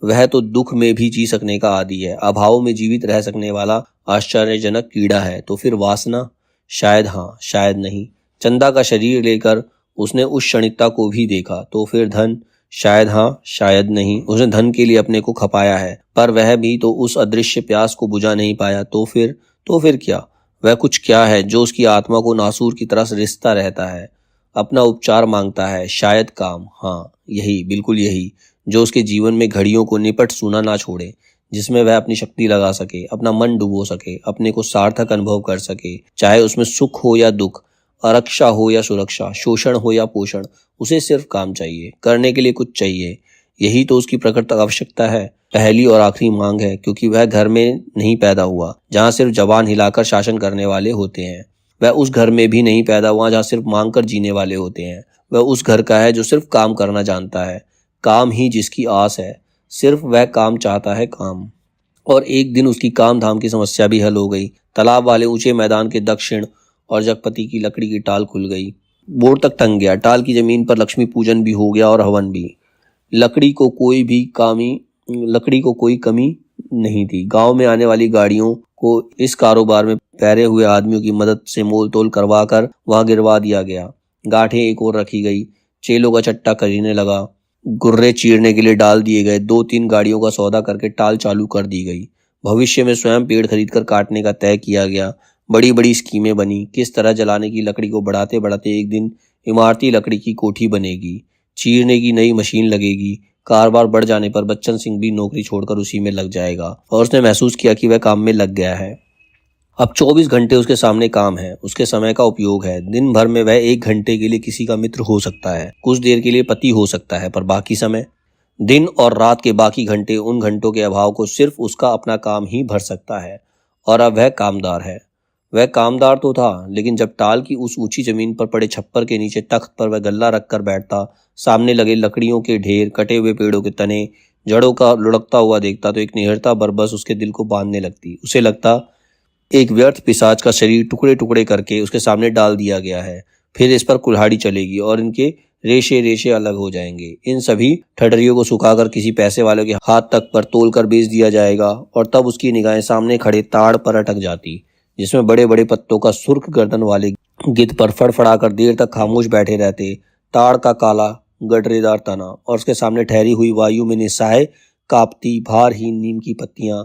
वह तो दुख में भी जी सकने का आदी है, अभाव में जीवित रह सकने वाला आश्चर्यजनक कीड़ा है। तो फिर वासना? शायद हाँ, शायद नहीं। चंदा का शरीर लेकर उसने उस क्षणिकता को भी देखा। तो फिर धन? शायद हाँ, शायद नहीं। उसने धन के लिए अपने को खपाया है, पर वह भी तो उस अदृश्य प्यास को बुझा नहीं पाया। तो फिर क्या? वह कुछ क्या है जो उसकी आत्मा को नासूर की तरह रिश्ता रहता है, अपना उपचार मांगता है? शायद काम। हाँ, यही, बिल्कुल यही, जो उसके जीवन में घड़ियों को निपट सूना ना छोड़े, जिसमें वह अपनी शक्ति लगा सके, अपना मन डुबो सके, अपने को सार्थक अनुभव कर सके। चाहे उसमें सुख हो या दुख, आरक्षा हो या सुरक्षा, शोषण हो या पोषण, उसे सिर्फ काम चाहिए, करने के लिए कुछ चाहिए। यही तो उसकी प्रकृत आवश्यकता है, पहली और आखिरी मांग है, क्योंकि वह घर में नहीं पैदा हुआ जहाँ सिर्फ जबान हिलाकर शासन करने वाले होते हैं। वह उस घर में भी नहीं पैदा हुआ जहाँ सिर्फ मांग कर जीने वाले होते हैं। वह उस घर का है जो सिर्फ काम करना जानता है, काम ही जिसकी आस है। सिर्फ वह काम चाहता है, काम। और एक दिन उसकी काम धाम की समस्या भी हल हो गई। तालाब वाले ऊंचे मैदान के दक्षिण और जगपति की लकड़ी की टाल खुल गई। बोर तक टंग गया। टाल की जमीन पर लक्ष्मी पूजन भी हो गया और हवन भी। लकड़ी को कोई कमी नहीं थी। गांव में आने वाली गाड़ियों को इस कारोबार में पैरे हुए आदमियों की मदद से मोल तोल करवा कर वहां गिरवा दिया गया। गांठें एक और रखी गई। चेलों का चट्टा करीने लगा। गुर्रे चीरने के लिए डाल दिए गए। 2-3 गाड़ियों का सौदा करके टाल चालू कर दी गई। भविष्य में स्वयं पेड़ खरीदकर काटने का तय किया गया। बड़ी बड़ी स्कीमें बनी। किस तरह जलाने की लकड़ी को बढ़ाते बढ़ाते एक दिन इमारती लकड़ी की कोठी बनेगी, चीरने की नई मशीन लगेगी। कारोबार बढ़ जाने पर बच्चन सिंह भी नौकरी छोड़कर उसी में लग जाएगा और उसने महसूस किया कि वह काम में लग गया है। अब 24 घंटे उसके सामने काम है, उसके समय का उपयोग है। दिन भर में वह 1 घंटे के लिए किसी का मित्र हो सकता है, कुछ देर के लिए पति हो सकता है, पर बाकी समय, दिन और रात के बाकी घंटे, उन घंटों के अभाव को सिर्फ उसका अपना काम ही भर सकता है। और अब वह कामदार है। वह कामदार तो था, लेकिन जब टाल की उस ऊंची जमीन पर पड़े छप्पर के नीचे तख्त पर वह गल्ला रखकर बैठता, सामने लगे लकड़ियों के ढेर, कटे हुए पेड़ों के तने, जड़ों का लुढ़कता हुआ देखता, तो एक निहरता बरबस उसके दिल को बांधने लगती। उसे लगता एक व्यर्थ पिशाच का शरीर टुकड़े टुकड़े करके उसके सामने डाल दिया गया है। फिर इस पर कुल्हाड़ी चलेगी और इनके रेशे रेशे अलग हो जाएंगे। इन सभी ठडरियों को सुखाकर किसी पैसे वाले के हाथ तक पर तोल कर बेच दिया जाएगा। और तब उसकी निगाहें सामने खड़े ताड़ पर अटक जाती, जिसमें बड़े बड़े पत्तों का सुर्ख गर्दन वाले गिद्ध पर फड़फड़ाकर देर तक खामोश बैठे रहते। ताड़ का काला गडरेदार तना और उसके सामने ठहरी हुई वायु में निस्सहाय कांपती भारहीन नीम की पत्तियां,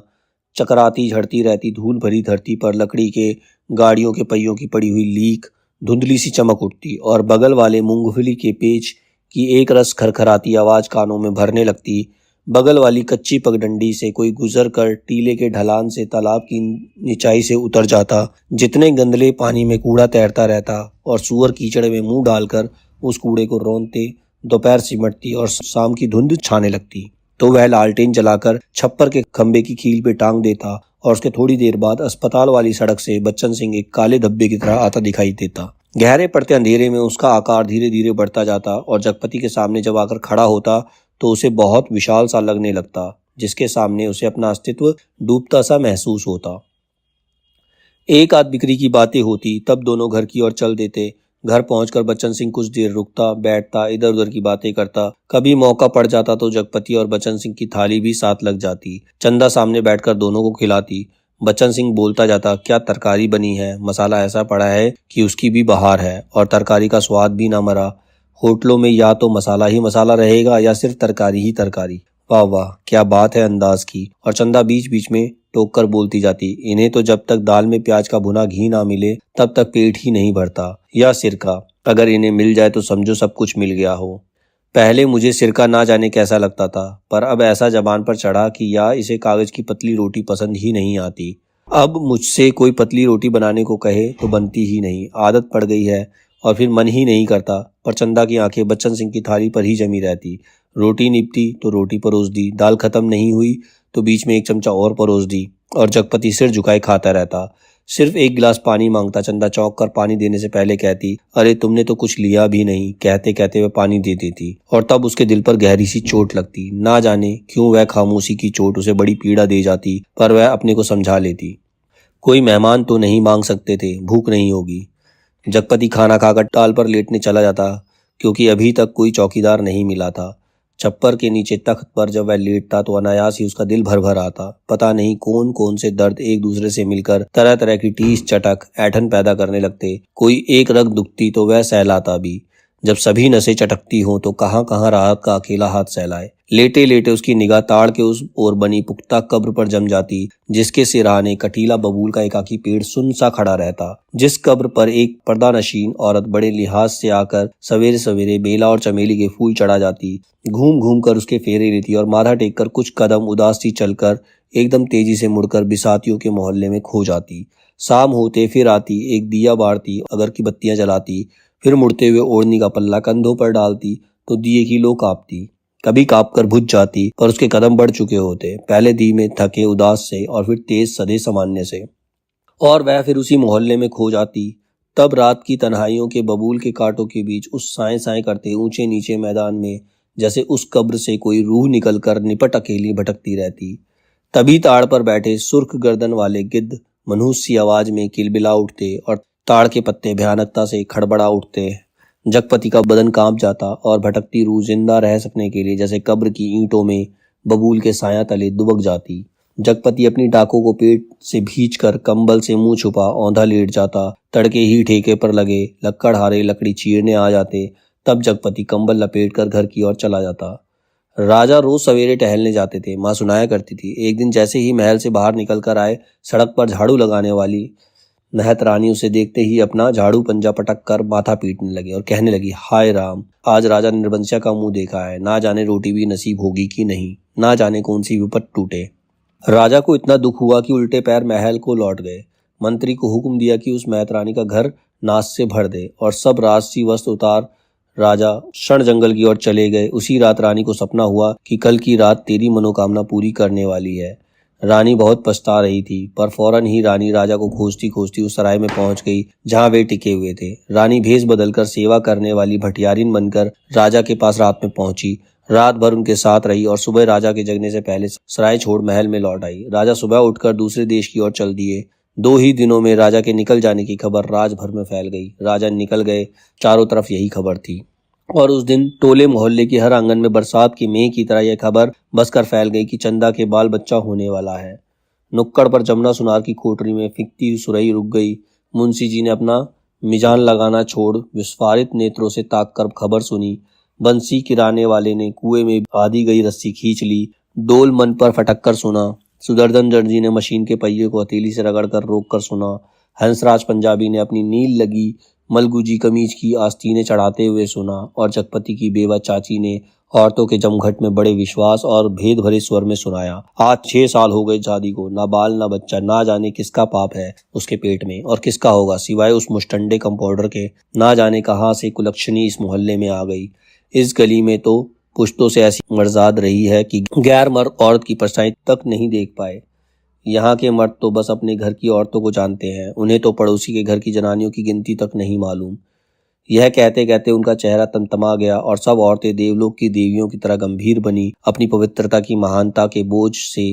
चकराती झड़ती रहती धूल भरी धरती पर लकड़ी के गाड़ियों के पहियों की पड़ी हुई लीक धुंधली सी चमक उठती और बगल वाले मूंगफली के पेच की एक रस खरखराती आवाज कानों में भरने लगती। बगल वाली कच्ची पगडंडी से कोई गुजर कर टीले के ढलान से तालाब की निचाई से उतर जाता। जितने गंदले पानी में कूड़ा तैरता रहता और सूअर कीचड़ में मुंह डालकर उस कूड़े को रौंदते। दोपहर सिमटती और शाम की धुंध छाने लगती तो वह लालटेन जलाकर छप्पर के खंबे की कील पे टांग देता और उसके थोड़ी देर बाद अस्पताल वाली सड़क से बच्चन सिंह एक काले धब्बे की तरह आता दिखाई देता। गहरे पड़ते अंधेरे में उसका आकार धीरे धीरे बढ़ता जाता और जगपति के सामने जब आकर खड़ा होता तो उसे बहुत विशाल सा लगने लगता, जिसके सामने उसे अपना अस्तित्व डूबता सा महसूस होता। एक आध बिक्री की बातें होती, तब दोनों घर की ओर चल देते। घर पहुंचकर बच्चन सिंह कुछ देर रुकता, बैठता, इधर उधर की बातें करता। कभी मौका पड़ जाता तो जगपति और बच्चन सिंह की थाली भी साथ लग जाती। चंदा सामने बैठकर दोनों को खिलाती। बच्चन सिंह बोलता जाता, क्या तरकारी बनी है, मसाला ऐसा पड़ा है कि उसकी भी बहार है और तरकारी का स्वाद भी ना मरा। होटलों में या तो मसाला ही मसाला रहेगा या सिर्फ तरकारी ही तरकारी। वाह वाह, क्या बात है अंदाज की। और चंदा बीच बीच में टोक कर बोलती जाती, इन्हें तो जब तक दाल में प्याज का भुना घी ना मिले तब तक पेट ही नहीं भरता। या सिरका, अगर इन्हें मिल जाए तो समझो सब कुछ मिल गया हो। पहले मुझे सिरका ना जाने कैसा लगता था, पर अब ऐसा जबान पर चढ़ा कि या इसे कागज की पतली रोटी पसंद ही नहीं आती। अब मुझसे कोई पतली रोटी बनाने को कहे तो बनती ही नहीं, आदत पड़ गई है और फिर मन ही नहीं करता। पर चंदा की आंखें बच्चन सिंह की थाली पर ही जमी रहती। रोटी निपटी तो रोटी परोस दी, दाल खत्म नहीं हुई तो बीच में एक चमचा और परोस दी, और जगपति सिर झुकाए खाता रहता। सिर्फ एक गिलास पानी मांगता। चंदा चौंक कर पानी देने से पहले कहती, अरे तुमने तो कुछ लिया भी नहीं। कहते कहते वह पानी दे देती, और तब उसके दिल पर गहरी सी चोट लगती। ना जाने क्यों वह खामोशी की चोट उसे बड़ी पीड़ा दे जाती, पर वह अपने को समझा लेती। कोई मेहमान तो नहीं मांग सकते थे, भूख नहीं होगी। जगपति खाना खाकर टाल पर लेटने चला जाता, क्योंकि अभी तक कोई चौकीदार नहीं मिला था। छप्पर के नीचे तख्त पर जब वह लेटता तो अनायास ही उसका दिल भर भर आता। पता नहीं कौन कौन से दर्द एक दूसरे से मिलकर तरह तरह की टीस चटक ऐठन पैदा करने लगते। कोई एक रग दुखती तो वह सहलाता भी। जब सभी नसें चटकती हों तो कहाँ कहाँ राहत का अकेला हाथ सहलाए। लेटे लेटे उसकी निगाह ताड़ के उस ओर बनी पुख्ता कब्र पर जम जाती, जिसके सिरहाने कटीला बबूल का एकाकी पेड़ सुन सा खड़ा रहता। जिस कब्र पर एक पर्दानशीन औरत बड़े लिहाज से आकर सवेरे सवेरे बेला और चमेली के फूल चढ़ा जाती, घूम घूम कर उसके फेरे लेती और माथा टेक कर कुछ कदम उदास सी चलकर एकदम तेजी से मुड़कर बिसातियों के मोहल्ले में खो जाती। शाम होते फिर आती, एक दिया बारती, अगर की बत्तियां जलाती, फिर मुड़ते हुए ओढ़नी का पल्ला कंधों पर डालती तो दिए की लो कांपती। कभी कांप कर बुझ जाती, पर उसके कदम बढ़ चुके होते, पहले धीमे थके उदास से और फिर तेज सदे सामान्य से, और वह फिर उसी मोहल्ले में खो जाती। तब रात की तन्हाइयों के बबूल के कांटों के बीच उस साएं साएं करते ऊंचे नीचे मैदान में जैसे उस कब्र से कोई रूह निकल कर निपट अकेली भटकती रहती। तभी ताड़ पर बैठे सुर्ख गर्दन वाले गिद्ध मनहूस सी आवाज में किलबिला उठते और ताड़ के पत्ते भयानकता से खड़बड़ा उठते। जगपति का बदन कांप जाता और भटकती रूह जिंदा रह सकने के लिए जैसे कब्र की ईंटों में बबूल के साया तले दुबक जाती। जगपति अपनी टाकों को पेट से भींच कर कंबल से मुंह छुपा औंधा लेट जाता। तड़के ही ठेके पर लगे लक्कड़हारे लकड़ी चीरने आ जाते। तब जगपति कंबल लपेट कर घर की ओर चला जाता। राजा रोज सवेरे टहलने जाते थे, माँ सुनाया करती थी। एक दिन जैसे ही महल से बाहर निकल कर आए, सड़क पर झाड़ू लगाने वाली महत रानी उसे देखते ही अपना झाड़ू पंजा पटक कर माथा पीटने लगे और कहने लगी, हाय राम, आज राजा निर्बंसिया का मुंह देखा है। ना जाने रोटी भी नसीब होगी कि नहीं, ना जाने कौन सी विपत टूटे। राजा को इतना दुख हुआ कि उल्टे पैर महल को लौट गए। मंत्री को हुक्म दिया कि उस महत रानी का घर नाश से भर दे, और सब राजसी वस्त्र उतार राजा क्षण जंगल की ओर चले गए। उसी रात रानी को सपना हुआ कि कल की रात तेरी मनोकामना पूरी करने वाली है। रानी बहुत पछता रही थी, पर फौरन ही रानी राजा को खोजती खोजती उस सराय में पहुंच गई जहां वे टिके हुए थे। रानी भेष बदलकर सेवा करने वाली भटियारिन बनकर राजा के पास रात में पहुंची। रात भर उनके साथ रही और सुबह राजा के जगने से पहले सराय छोड़ महल में लौट आई। राजा सुबह उठकर दूसरे देश की ओर चल दिए। 2 ही दिनों में राजा के निकल जाने की खबर राज भर में फैल गई। राजा निकल गए, चारों तरफ यही खबर थी। और उस दिन टोले मोहल्ले के हर आंगन में बरसात की मेघ की तरह यह खबर बसकर फैल गई कि चंदा के बाल बच्चा होने वाला है। नुक्कड़ पर जमुना सुनार की कोठरी में फिकती हुई सुरई रुक गई। मुंशी जी ने अपना मिजान लगाना छोड़ विस्फारित नेत्रों से ताक कर खबर सुनी। बंसी किराने वाले ने कुएं में बांधी गई रस्सी खींच ली। डोल मन पर फटक कर सुना। सुदर्शन दर्जी ने मशीन के पहिए को हथेली से रगड़ कर रोक कर सुना। हंसराज पंजाबी ने अपनी नील लगी मलगुजी कमीज की आस्तीनें चढ़ाते हुए सुना। और जगपति की बेवा चाची ने औरतों के जमघट में बड़े विश्वास और भेद भरे स्वर में सुनाया, आज 6 साल हो गए शादी को, ना बाल ना बच्चा, ना जाने किसका पाप है उसके पेट में और किसका होगा सिवाय उस मुस्टंडे कंपाउंडर के। ना जाने कहाँ से कुलक्षणी इस मोहल्ले में आ गई। इस गली में तो पुश्तों से ऐसी मर्जाद रही है कि गैर मर्द औरत की परछाई तक नहीं देख पाए। यहाँ के मर्द तो बस अपने घर की औरतों को जानते हैं, उन्हें तो पड़ोसी के घर की जनानियों की गिनती तक नहीं मालूम। यह कहते कहते उनका चेहरा तमतमा गया और सब औरतें देवलोक की देवियों की तरह गंभीर बनी अपनी पवित्रता की महानता के बोझ से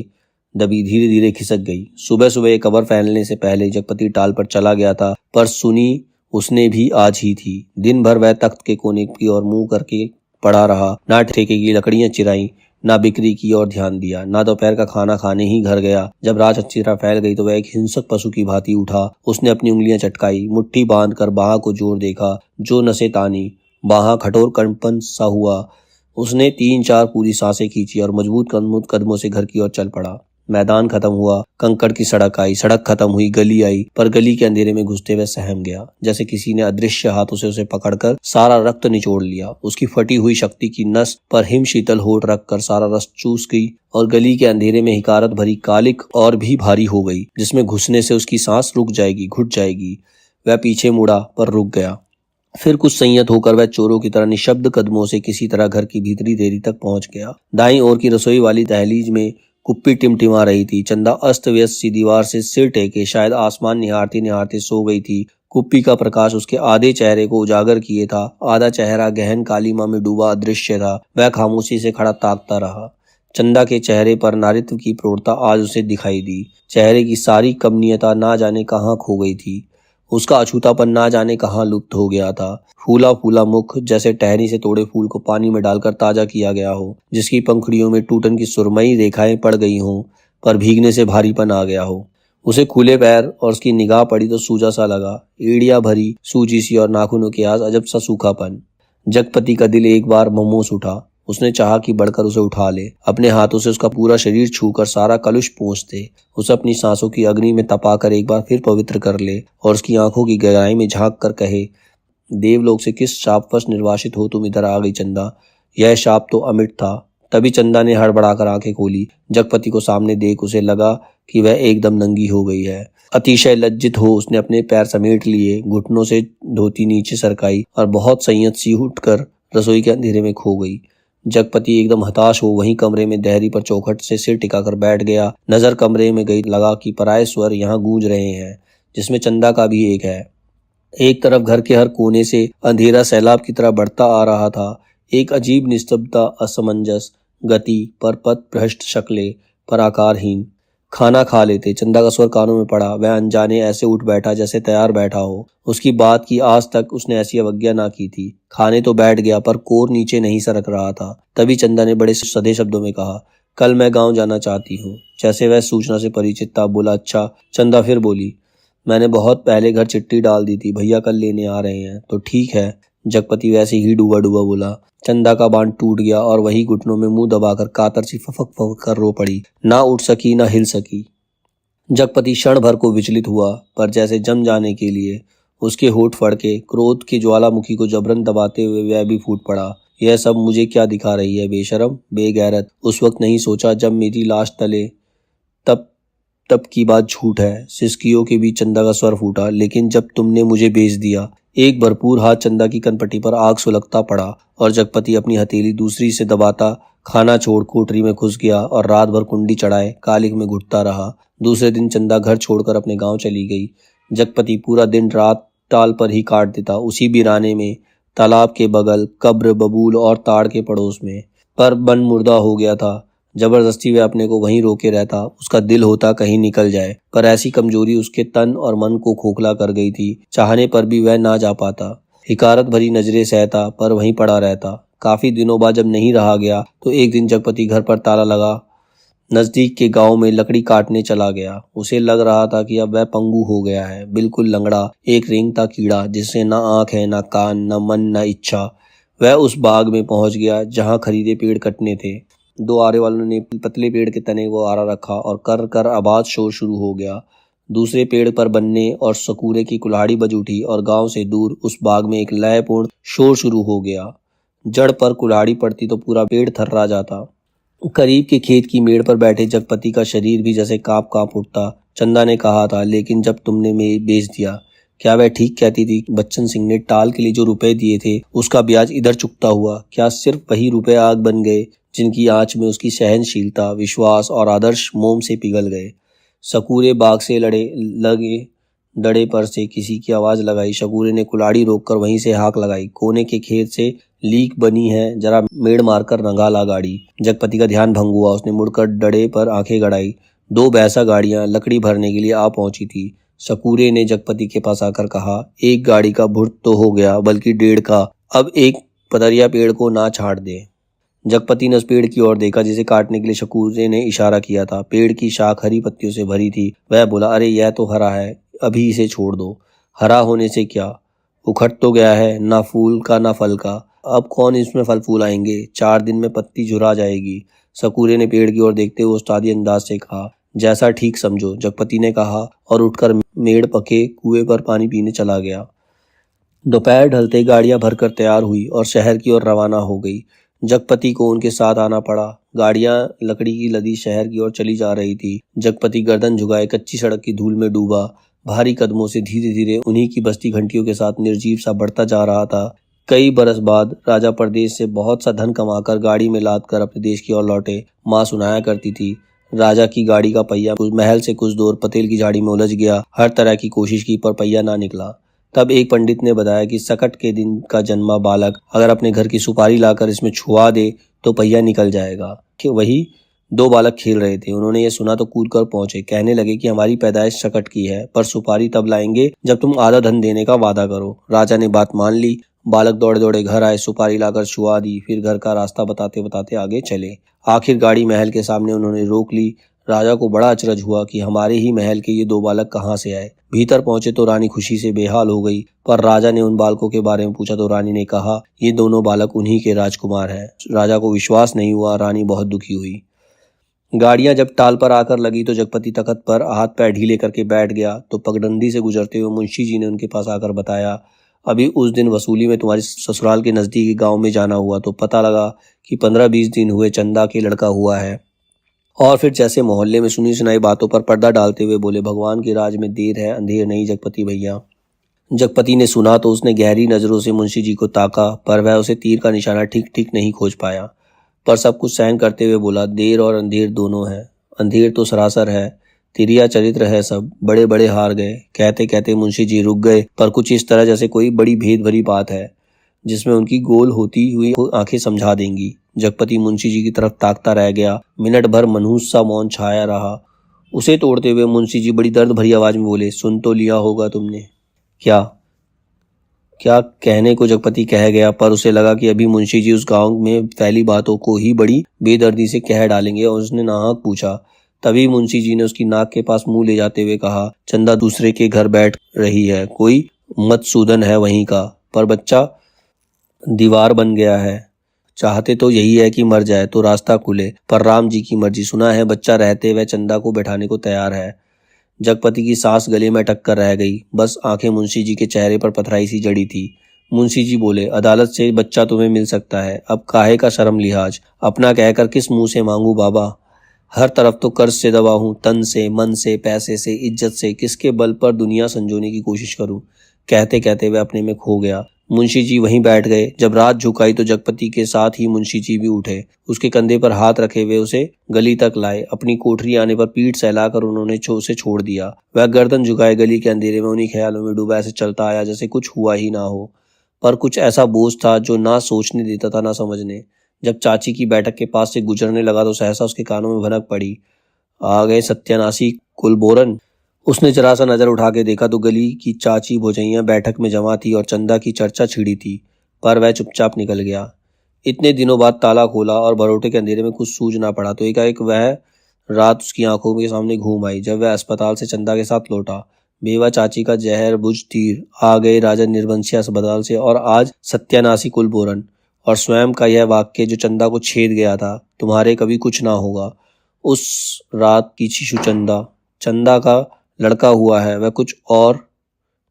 दबी धीरे धीरे खिसक गई। सुबह सुबह खबर फैलने से पहले जगपति टाल पर चला गया था, पर सुनी उसने भी आज ही थी। दिन भर वह तख्त के कोने की ओर मुंह करके पड़ा रहा, ना ठेके की लकड़ियां चिराई, ना बिक्री की ओर ध्यान दिया, ना दोपहर का खाना खाने ही घर गया। जब रात अच्छी तरह फैल गई तो वह एक हिंसक पशु की भांति उठा। उसने अपनी उंगलियां चटकाई, मुट्ठी बांध कर बाह को जोर देखा, जो नसें तानी, बाह कठोर कंपन सा हुआ। उसने 3-4 पूरी सांसें खींची और मजबूत कदमों से घर की ओर चल पड़ा। मैदान खत्म हुआ, कंकड़ की सड़क आई, सड़क खत्म हुई, गली आई, पर गली के अंधेरे में घुसते हुए सहम गया, जैसे किसी ने अदृश्य हाथों से उसे पकड़कर सारा रक्त निचोड़ लिया। उसकी फटी हुई शक्ति की नस पर हिम शीतल होठ रखकर सारा रस चूस गई और गली के अंधेरे में हिकारत भरी कालिक और भी भारी हो गई, जिसमें घुसने से उसकी सांस रुक जाएगी, घुट जाएगी। वह पीछे मुड़ा पर रुक गया। फिर कुछ संयत होकर वह चोरों की तरह निशब्द कदमों से किसी तरह घर की भीतरी देरी तक पहुंच गया। दाईं ओर की रसोई वाली दहलीज में कुप्पी टिमटिमा रही थी। चंदा अस्त व्यस्त सी दीवार से सिर टेके शायद आसमान निहारती निहारते सो गई थी। कुप्पी का प्रकाश उसके आधे चेहरे को उजागर किए था, आधा चेहरा गहन कालीमा में डूबा अदृश्य था। वह खामोशी से खड़ा ताकता रहा। चंदा के चेहरे पर नारित्व की प्रौढ़ता आज उसे दिखाई दी। चेहरे की सारी कमनीयता ना जाने कहाँ खो गई थी। उसका अछूतापन ना जाने कहाँ लुप्त हो गया था। फूला फूला मुख जैसे टहनी से तोड़े फूल को पानी में डालकर ताजा किया गया हो, जिसकी पंखुड़ियों में टूटन की सुरमई रेखाएं पड़ गई हों, पर भीगने से भारीपन आ गया हो। उसे खुले पैर और उसकी निगाह पड़ी तो सूजा सा लगा, एड़ियां भरी सूजी सी और नाखूनों के आस अजब सा सूखापन। जगपति का दिल एक बार ममोस उठा। उसने चाहा कि बढ़कर उसे उठा ले, अपने हाथों से उसका पूरा शरीर छूकर सारा कलुष पोंछ दे, उसे अपनी सांसों की अग्नि में तपाकर एक बार फिर पवित्र कर ले और उसकी आंखों की गहराई में झांक कर कहे, देवलोक से किस शापवश निर्वासित हो तुम इधर आ गई चंदा। यह शाप तो अमिट था। तभी चंदा ने हड़बड़ाकर आंखें खोली। जगपति को सामने देख उसे लगा कि वह एकदम नंगी हो गई है। अतिशय लज्जित हो उसने अपने पैर समेट लिए, घुटनों से धोती नीचे सरकाई और बहुत संयत सी उठकर रसोई के अंधेरे में खो गई। जगपति एकदम हताश हो वहीं कमरे में देहरी पर चौखट से सिर टिकाकर बैठ गया। नजर कमरे में गई, लगा कि पराये स्वर यहाँ गूंज रहे हैं, जिसमें चंदा का भी एक है। एक तरफ घर के हर कोने से अंधेरा सैलाब की तरह बढ़ता आ रहा था। एक अजीब निस्तब्धता, असमंजस गति, पर पथ भ्रष्ट शक्लें, पर आकारहीन। खाना खा लेते, चंदा का स्वर कानों में पड़ा। वह अनजाने ऐसे उठ बैठा जैसे तैयार बैठा हो। उसकी बात की आज तक उसने ऐसी अवज्ञा ना की थी। खाने तो बैठ गया पर कोर नीचे नहीं सरक रहा था। तभी चंदा ने बड़े सधे शब्दों में कहा, कल मैं गांव जाना चाहती हूँ। जैसे वह सूचना से परिचित था। बोला, अच्छा। चंदा फिर बोली, मैंने बहुत पहले घर चिट्ठी डाल दी थी, भैया कल लेने आ रहे हैं। तो ठीक है। जगपति वैसे ही डूबा डूबा बोला। चंदा का बांध टूट गया और वही घुटनों में मुंह दबाकर कातर सी फफक फफक कर रो पड़ी। ना उठ सकी ना हिल सकी। जगपति क्षण भर को विचलित हुआ, पर जैसे जम जाने के लिए उसके होठ फड़के। क्रोध के ज्वालामुखी को जबरन दबाते हुए वह भी फूट पड़ा। यह सब मुझे क्या दिखा रही है, बेशरम, बेगैरत। उस वक्त नहीं सोचा जब मेरी लाश तले। तब तब की बात झूठ है। सिसकियों के बीच चंदा का स्वर फूटा, लेकिन जब तुमने मुझे बेच दिया। एक भरपूर हाथ चंदा की कनपट्टी पर आग सुलगता पड़ा और जगपति अपनी हथेली दूसरी से दबाता खाना छोड़ कोठरी में घुस गया और रात भर कुंडी चढ़ाए कालिक में घुटता रहा। दूसरे दिन चंदा घर छोड़कर अपने गांव चली गई। जगपति पूरा दिन रात टाल पर ही काट देता, उसी बिराने में, तालाब के बगल, कब्र, बबूल और ताड़ के पड़ोस में। पर मन मुर्दा हो गया था। जबरदस्ती वह अपने को वहीं रोके रहता। उसका दिल होता कहीं निकल जाए, पर ऐसी कमजोरी उसके तन और मन को खोखला कर गई थी। चाहने पर भी वह ना जा पाता। हिकारत भरी नजरें सहता, पर वहीं पड़ा रहता। काफी दिनों बाद जब नहीं रहा गया तो एक दिन जगपति घर पर ताला लगा नजदीक के गांव में लकड़ी काटने चला गया। उसे लग रहा था कि अब वह पंगु हो गया है, बिल्कुल लंगड़ा, एक रेंगता कीड़ा जिससे ना आंख है, ना कान, ना मन, ना इच्छा। वह उस बाग में पहुंच गया जहां खरीदे पेड़ कटने थे। दो आरे वालों ने पतले पेड़ के तने को आरा रखा और कर कर आवाज शोर शुरू हो गया। दूसरे पेड़ पर बनने और सकूरे की कुल्हाड़ी बज उठी और गांव से दूर उस बाग में एक लयपूर्ण शोर शुरू हो गया। जड़ पर कुल्हाड़ी पड़ती तो पूरा पेड़ थर्रा जाता। करीब के खेत की मेड़ पर बैठे जगपति का शरीर भी जैसे कांप कांप उठता। चंदा ने कहा था, लेकिन जब तुमने बेच दिया। क्या वह ठीक कहती थी? बच्चन सिंह ने टाल के लिए जो रुपए दिए थे उसका ब्याज इधर चुकता हुआ। क्या सिर्फ वही रुपए आग बन गए जिनकी आंच में उसकी सहनशीलता, विश्वास और आदर्श मोम से पिघल गए? सकूरे बाग से लगे दड़े पर से किसी की आवाज लगाई। शकूरे ने कुल्हाड़ी रोककर वहीं से हाक लगाई, कोने के खेत से लीक बनी है, जरा मेड़ मारकर रंगा ला गाड़ी। जगपति का ध्यान भंग हुआ। उसने मुड़कर डड़े पर आंखें गड़ाई। दो भैंसा गाड़ियां लकड़ी भरने के लिए आ पहुंची थी। शकूरे ने जगपति के पास आकर कहा, एक गाड़ी का भुर्त तो हो गया, बल्कि 1.5 का। अब एक पतरिया पेड़ को ना छाड़ दे। जगपति ने उस पेड़ की ओर देखा जिसे काटने के लिए शकूरे ने इशारा किया था। पेड़ की शाख हरी पत्तियों से भरी थी। वह बोला, अरे यह तो हरा है, अभी इसे छोड़ दो। हरा होने से क्या, उखड़ तो गया है, ना फूल का ना फल का। अब कौन इसमें फल फूल आएंगे? 4 दिन में पत्ती झुरा जाएगी। सकूरे ने पेड़ की ओर देखते हुए उस्तादी अंदाज से कहा, जैसा ठीक समझो। जगपति ने कहा और उठकर मेड़ पके कुएं पर पानी पीने चला गया। दोपहर ढलते गाड़ियां भरकर तैयार हुई और शहर की ओर रवाना हो गई। जगपति को उनके साथ आना पड़ा। गाड़ियां लकड़ी की लदी शहर की ओर चली जा रही थी। जगपति गर्दन झुकाए कच्ची सड़क की धूल में डूबा। भारी कदमों से धीरे धीरे उन्हीं की बस्ती घंटियों के साथ निर्जीव सा बढ़ता जा रहा था। कई बरस बाद राजा परदेश से बहुत सा धन कमाकर गाड़ी में लाद कर अपने देश की ओर लौटे। माँ सुनाया करती थी, राजा की गाड़ी का पहिया महल से कुछ दूर पतेल की झाड़ी में उलझ गया। हर तरह की कोशिश की पर पहिया ना निकला। तब एक पंडित ने बताया कि सकट के दिन का जन्मा बालक अगर अपने घर की सुपारी लाकर इसमें छुआ दे तो पहिया निकल जाएगा। कि वही दो बालक खेल रहे थे। उन्होंने ये सुना तो कूद कर पहुंचे। कहने लगे कि हमारी पैदाइश सकट की है, पर सुपारी तब लाएंगे जब तुम आधा धन देने का वादा करो। राजा ने बात मान ली। बालक दौड़े दौड़े घर आए, सुपारी लाकर छुआ दी, फिर घर का रास्ता बताते बताते आगे चले। आखिर गाड़ी महल के सामने उन्होंने रोक ली। राजा को बड़ा अचरज हुआ कि हमारे ही महल के ये दो बालक कहाँ से आए। भीतर पहुंचे तो रानी खुशी से बेहाल हो गई, पर राजा ने उन बालकों के बारे में पूछा तो रानी ने कहा ये दोनों बालक उन्हीं के राजकुमार हैं। राजा को विश्वास नहीं हुआ। रानी बहुत दुखी हुई। गाड़ियां जब टाल पर आकर लगी तो जगपति तख्त पर हाथ पैर ढीले करके बैठ गया। तो पगडंडी से गुजरते हुए मुंशी जी ने उनके पास आकर बताया, अभी उस दिन वसूली में तुम्हारे ससुराल के नजदीकी गांव में जाना हुआ तो पता लगा कि 15-20 दिन हुए चंदा के लड़का हुआ है। और फिर जैसे मोहल्ले में सुनी सुनाई बातों पर पर्दा डालते हुए बोले, भगवान के राज में देर है अंधेर नहीं जगपति भैया। जगपति ने सुना तो उसने गहरी नजरों से मुंशी जी को ताका, पर वह उसे तीर का निशाना ठीक ठीक नहीं खोज पाया। पर सब कुछ सहन करते हुए बोला, देर और अंधेर दोनों है। अंधेर तो सरासर है, तिरिया चरित्र है सब। बड़े बड़े हार गए। कहते कहते मुंशी जी रुक गए, पर कुछ इस तरह जैसे कोई बड़ी भेद भरी बात है जिसमें उनकी गोल होती हुई आंखें समझा देंगी। जगपति मुंशी जी की तरफ ताकता रह गया। मिनट भर मनहूस सा मौन छाया रहा। उसे तोड़ते हुए मुंशी जी बड़ी दर्द भरी आवाज में बोले, सुन तो लिया होगा तुमने। क्या क्या कहने को जगपति कह गया, पर उसे लगा कि अभी मुंशी जी उस गांव में फैली बातों को ही बड़ी बेदर्दी से कह डालेंगे और उसने नाहक पूछा। तभी मुंशी जी ने उसकी नाक के पास मुंह ले जाते हुए कहा, चंदा दूसरे के घर बैठ रही है, कोई मधुसूदन है वहीं का, पर बच्चा दीवार बन गया है। चाहते तो यही है कि मर जाए तो रास्ता खुले, पर राम जी की मर्जी। सुना है बच्चा रहते वह चंदा को बैठाने को तैयार है। जगपति की सांस गले में अटक कर रह गई। बस आंखें मुंशी जी के चेहरे पर पथराई सी जड़ी थी। मुंशी जी बोले, अदालत से बच्चा तुम्हें मिल सकता है, अब काहे का शर्म लिहाज। अपना कहकर किस मुंह से मांगू बाबा। हर तरफ तो कर्ज से दबा हूं, तन से, मन से, पैसे से, इज्जत से। किसके बल पर दुनिया संजोने की कोशिश करूं। कहते कहते वह अपने में खो गया। मुंशी जी वहीं बैठ गए। जब रात झुकाई तो जगपति के साथ ही मुंशी जी भी उठे। उसके कंधे पर हाथ रखे हुए उसे गली तक लाए। अपनी कोठरी आने पर पीठ सहलाकर उन्होंने उसे छोड़ दिया। वह गर्दन झुकाए गली के अंधेरे में उन्हीं ख्यालों में डूबा ऐसे चलता आया जैसे कुछ हुआ ही ना हो। पर कुछ ऐसा बोझ था जो ना सोचने देता था ना समझने। जब चाची की बैठक के पास से गुजरने लगा तो सहसा उसके कानों में भनक पड़ी, आ गए सत्यानाशी कुलबोरन। उसने जरा सा नजर उठा के देखा तो गली की चाची भोजैया बैठक में जमा थी और चंदा की चर्चा छिड़ी थी, पर वह चुपचाप निकल गया। इतने दिनों बाद ताला खोला और भरोटे के अंधेरे में कुछ सूझ ना पड़ा तो एकाएक वह रात उसकी आंखों के सामने घूम आई जब वह अस्पताल से चंदा के साथ लौटा। बेवा चाची का जहर बुझ तीर, आ गए राजा निर्वंशी अस्पताल से और आज सत्यानाशी कुलबोरन। और स्वयं का यह वाक्य जो चंदा को छेद गया था, तुम्हारे कभी कुछ ना होगा। उस रात की शिशु चंदा, चंदा का लड़का हुआ है, वह कुछ और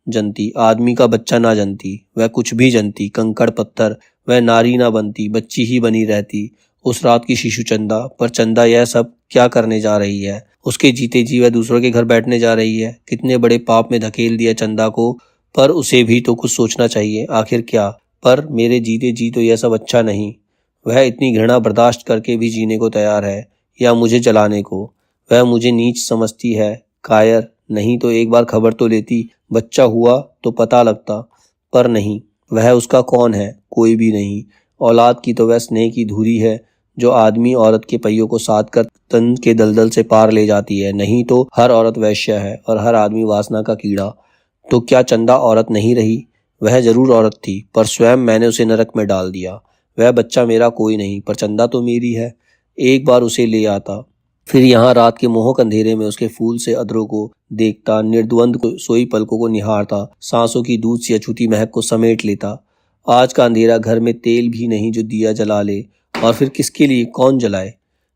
जनती, आदमी का बच्चा ना जनती। वह कुछ भी जनती, कंकड़ पत्थर। वह नारी ना बनती, बच्ची ही बनी रहती। उस रात की शिशु चंदा। पर चंदा यह सब क्या करने जा रही है। उसके जीते जी वह दूसरों के घर बैठने जा रही है। कितने बड़े पाप में धकेल दिया चंदा को। पर उसे भी तो कुछ सोचना चाहिए, आखिर क्या। पर मेरे जीते जी तो यह सब अच्छा नहीं। वह इतनी घृणा बर्दाश्त करके भी जीने को तैयार है, या मुझे जलाने को। वह मुझे नीच समझती है, कायर। नहीं तो एक बार खबर तो लेती, बच्चा हुआ तो पता लगता। पर नहीं, वह उसका कौन है, कोई भी नहीं। औलाद की तो वह स्नेह की धुरी है जो आदमी औरत के पहियों को साध कर तन के दलदल से पार ले जाती है। नहीं तो हर औरत वैश्य है और हर आदमी वासना का कीड़ा। तो क्या चंदा औरत नहीं रही। वह जरूर औरत थी, पर स्वयं मैंने उसे नरक में डाल दिया। वह बच्चा मेरा कोई नहीं, पर चंदा तो मेरी है। एक बार उसे ले आता, फिर यहाँ रात के मोहक अंधेरे में उसके फूल से अधरों को देखता, निर्द्वंद सोई पलकों को निहारता, सांसों की दूध सी अछूती महक को समेट लेता। आज का अंधेरा, घर में तेल भी नहीं जो दिया जला ले। और फिर किसके लिए, कौन जलाए।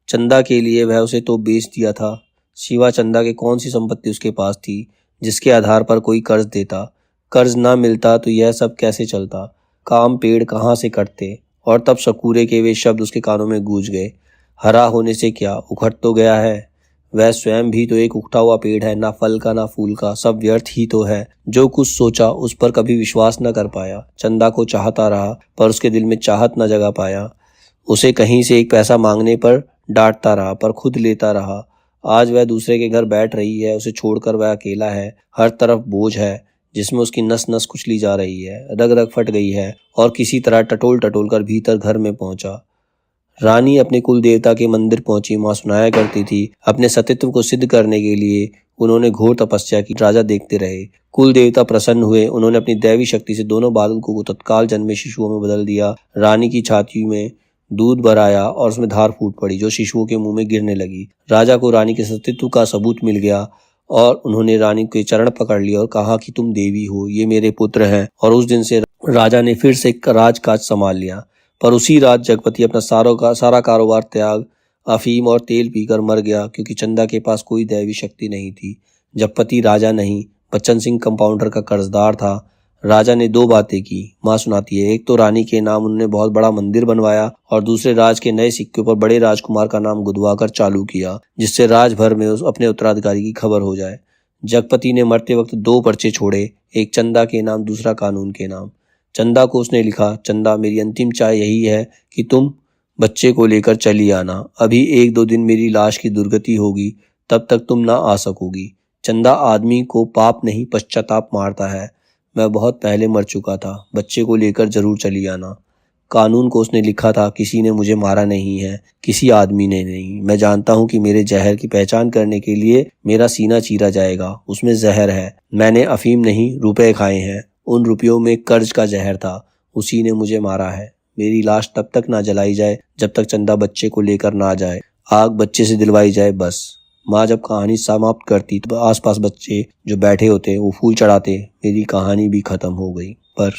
चंदा के लिए। वह उसे तो बेच दिया था। शिवा चंदा के कौन सी संपत्ति उसके पास थी जिसके आधार पर कोई कर्ज देता। कर्ज ना मिलता तो यह सब कैसे चलता। काम पेड़ कहाँ से कटते। और तब शकूरे के वे शब्द उसके कानों में गूंज गए, हरा होने से क्या, उखड़ तो गया है। वह स्वयं भी तो एक उगता हुआ पेड़ है, ना फल का ना फूल का, सब व्यर्थ ही तो है। जो कुछ सोचा उस पर कभी विश्वास न कर पाया। चंदा को चाहता रहा पर उसके दिल में चाहत न जगा पाया। उसे कहीं से एक पैसा मांगने पर डांटता रहा पर खुद लेता रहा। आज वह दूसरे के घर बैठ रही है, उसे छोड़कर वह अकेला है। हर तरफ बोझ है जिसमें उसकी नस नस कुचली जा रही है, रग रग फट गई है और किसी तरह टटोल टटोल कर भीतर घर में पहुंचा। रानी अपने कुल देवता के मंदिर पहुंची। माँ सुनाया करती थी अपने सतीत्व को सिद्ध करने के लिए उन्होंने घोर तपस्या की। राजा देखते रहे। कुल देवता प्रसन्न हुए। उन्होंने अपनी दैवी शक्ति से दोनों बालकों को तत्काल जन्मे शिशुओं में बदल दिया। रानी की छाती में दूध भर आया और उसमें धार फूट पड़ी जो शिशुओं के मुंह में गिरने लगी। राजा को रानी के सतीत्व का सबूत मिल गया और उन्होंने रानी के चरण पकड़ लिए और कहा कि तुम देवी हो, ये मेरे पुत्र हैं। और उस दिन से राजा ने फिर से राजकाज संभाल लिया। पर उसी रात जगपति अपना सारा कारोबार त्याग अफीम और तेल पीकर मर गया, क्योंकि चंदा के पास कोई दैवी शक्ति नहीं थी। जगपति राजा नहीं, बच्चन सिंह कंपाउंडर का कर्जदार था। राजा ने दो बातें की, माँ सुनाती है। एक तो रानी के नाम उन्होंने बहुत बड़ा मंदिर बनवाया और दूसरे राज के नए सिक्के पर बड़े राजकुमार का नाम गुदवाकर चालू किया, जिससे राज भर में अपने उत्तराधिकारी की खबर हो जाए। जगपति ने मरते वक्त दो पर्चे छोड़े, एक चंदा के नाम, दूसरा कानून के नाम। चंदा को उसने लिखा, चंदा मेरी अंतिम चाह यही है कि तुम बच्चे को लेकर चली आना। अभी 1-2 दिन मेरी लाश की दुर्गति होगी, तब तक तुम ना आ सकोगी। चंदा आदमी को पाप नहीं पश्चाताप मारता है। मैं बहुत पहले मर चुका था, बच्चे को लेकर जरूर चली आना। कानून को उसने लिखा था, किसी ने मुझे मारा नहीं है, किसी आदमी ने नहीं। मैं जानता हूँ कि मेरे जहर की पहचान करने के लिए मेरा सीना चीरा जाएगा, उसमें जहर है। मैंने अफीम नहीं रुपए खाए हैं, उन रुपयों में कर्ज का जहर था, उसी ने मुझे मारा है। मेरी लाश तब तक ना जलाई जाए जब तक चंदा बच्चे को लेकर ना जाए। आग बच्चे से दिलवाई जाए बस। माँ जब कहानी समाप्त करती तो आसपास बच्चे जो बैठे होते वो फूल चढ़ाते। मेरी कहानी भी खत्म हो गई। पर